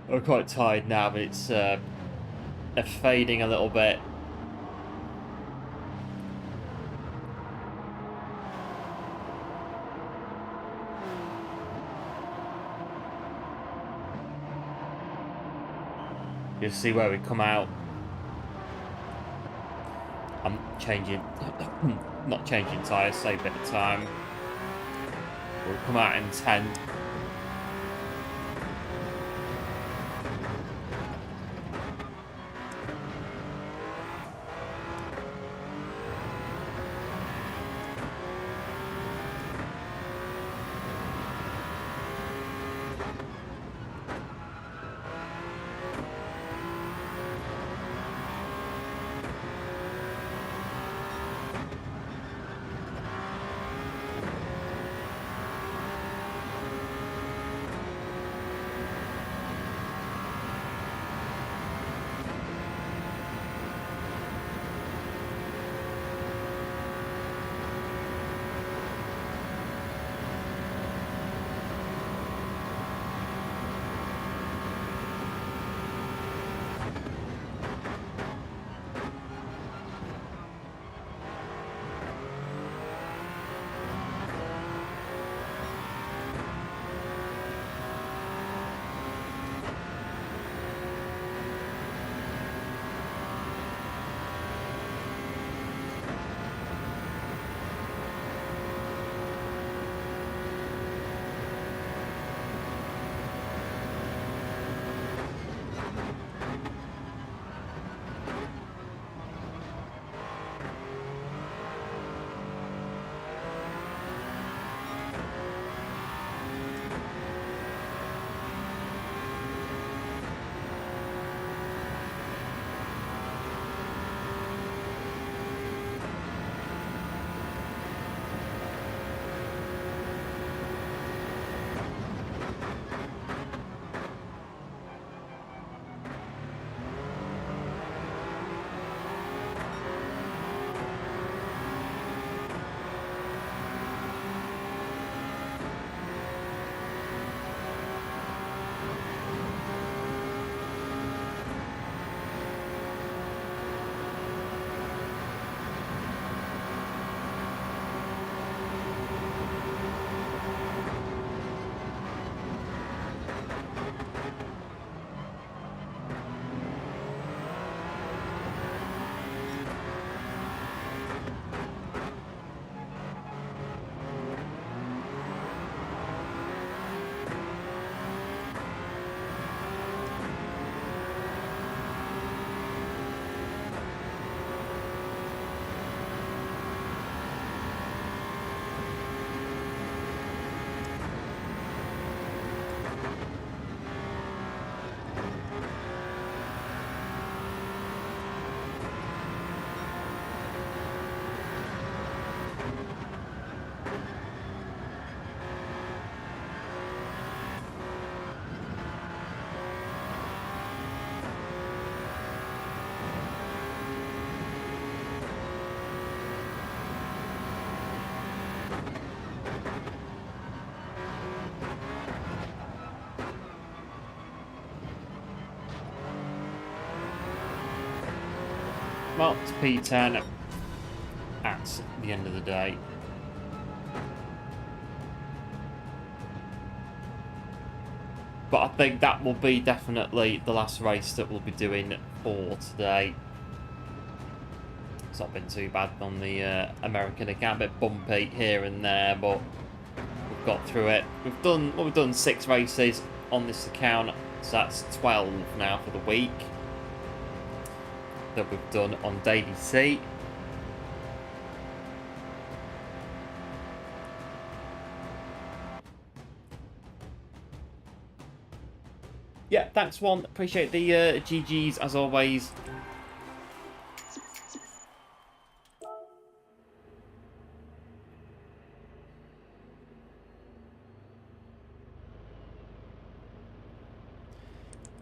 I'm quite tired now, but it's fading a little bit. You'll see where we come out. I'm changing, not changing tyres, save a bit of time. We'll come out in 10. Well, it's P10 at the end of the day. But I think that will be definitely the last race that we'll be doing for today. It's not been too bad on the American account, a bit bumpy here and there, but we've got through it. We've done 6 races on this account, so that's 12 now for the week that we've done on Daily C. Yeah, thanks one. Appreciate the GGs as always.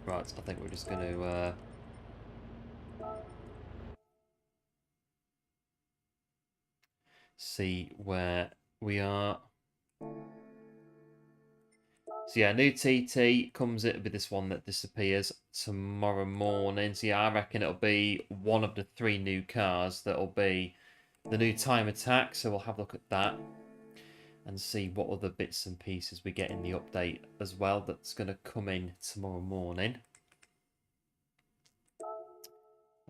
Right, I think we're just going to see where we are. So yeah, new TT comes with this one that disappears tomorrow morning. So yeah, I reckon it'll be one of the 3 new cars that'll be the new time attack. So we'll have a look at that and see what other bits and pieces we get in the update as well. That's going to come in tomorrow morning.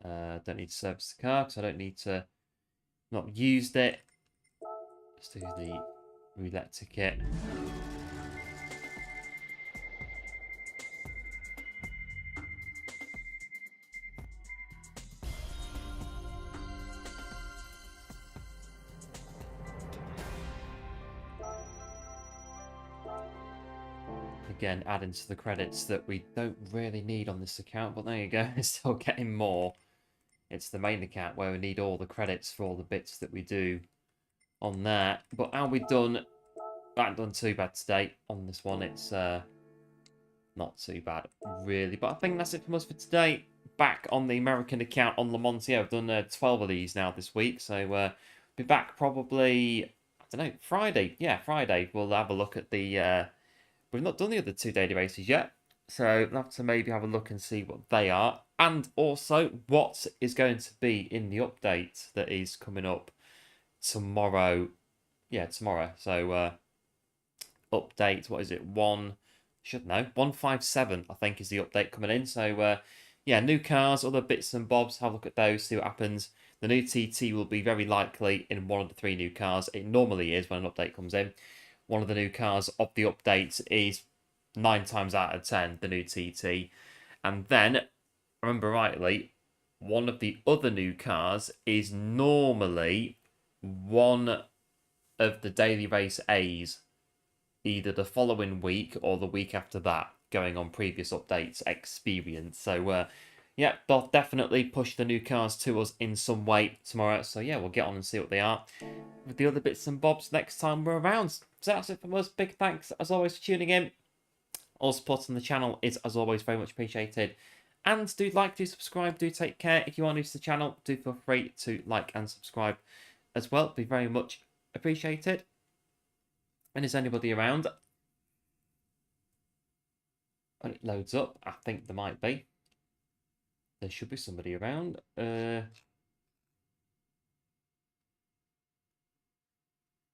Don't need to service the car because I don't need to. Not used it. Let's do the roulette ticket. Again, adding to the credits that we don't really need on this account, but there you go, it's still getting more. It's the main account where we need all the credits for all the bits that we do on that. But how we done? I haven't done too bad today on this one. It's not too bad, really. But I think that's it from us for today. Back on the American account on Le Mans. I've done 12 of these now this week, so be back probably, I don't know, Friday. Yeah, Friday. We'll have a look at the... We've not done the other 2 daily races yet, so we'll have to maybe have a look and see what they are. And also, what is going to be in the update that is coming up tomorrow. Yeah, tomorrow. So, update, what is it? Should know. 157, I think, is the update coming in. So, yeah, new cars, other bits and bobs. Have a look at those, see what happens. The new TT will be very likely in one of the 3 new cars. It normally is when an update comes in. One of the new cars of the updates is 9 times out of 10 the new TT. And then, remember rightly, one of the other new cars is normally one of the daily race A's, either the following week or the week after that, going on previous updates experience. So, yeah, they'll definitely push the new cars to us in some way tomorrow. So, yeah, we'll get on and see what they are with the other bits and bobs next time we're around. So that's it from us. Big thanks, as always, for tuning in. All support on the channel is, as always, very much appreciated. And do like, do subscribe, do take care. If you are new to the channel, do feel free to like and subscribe as well. Be very much appreciated. And is anybody around? When it loads up, I think there might be. There should be somebody around.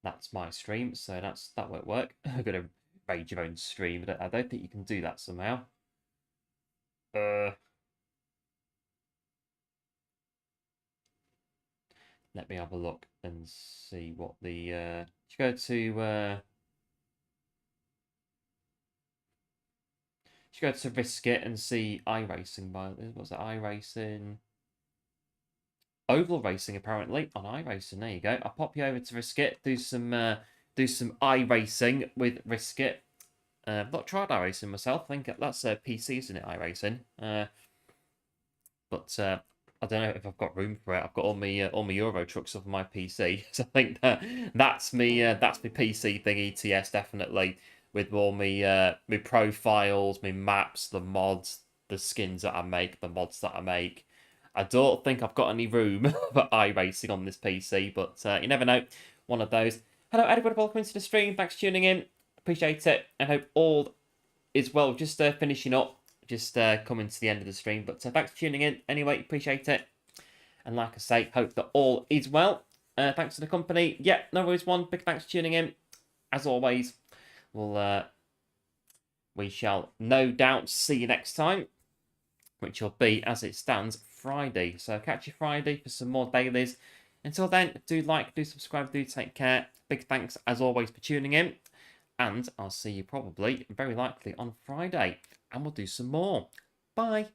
That's my stream, so that won't work. I'm gonna raid your own stream. I don't think you can do that somehow. Let me have a look and see what the should go to Risk It and see iRacing by what's it, iRacing? Oval Racing apparently on iRacing. There you go. I'll pop you over to Risk It, do some iRacing with Risk It. I've not tried iRacing myself. I think that's PC, isn't it? iRacing. But I don't know if I've got room for it. I've got all my Euro trucks off my PC, so I think that's me PC thing. ETS definitely, with all my profiles, my maps, the mods, the skins that I make, the mods that I make. I don't think I've got any room for iRacing on this PC, but you never know. One of those. Hello, everybody. Welcome into the stream. Thanks for tuning in. Appreciate it. And hope all is well. Just finishing up. Just coming to the end of the stream. But thanks for tuning in. Anyway, appreciate it. And like I say, hope that all is well. Thanks for the company. Yeah, no worries, one. Big thanks for tuning in. As always, we shall no doubt see you next time, which will be, as it stands, Friday. So catch you Friday for some more dailies. Until then, do like, do subscribe, do take care. Big thanks, as always, for tuning in. And I'll see you probably, very likely, on Friday. And we'll do some more. Bye.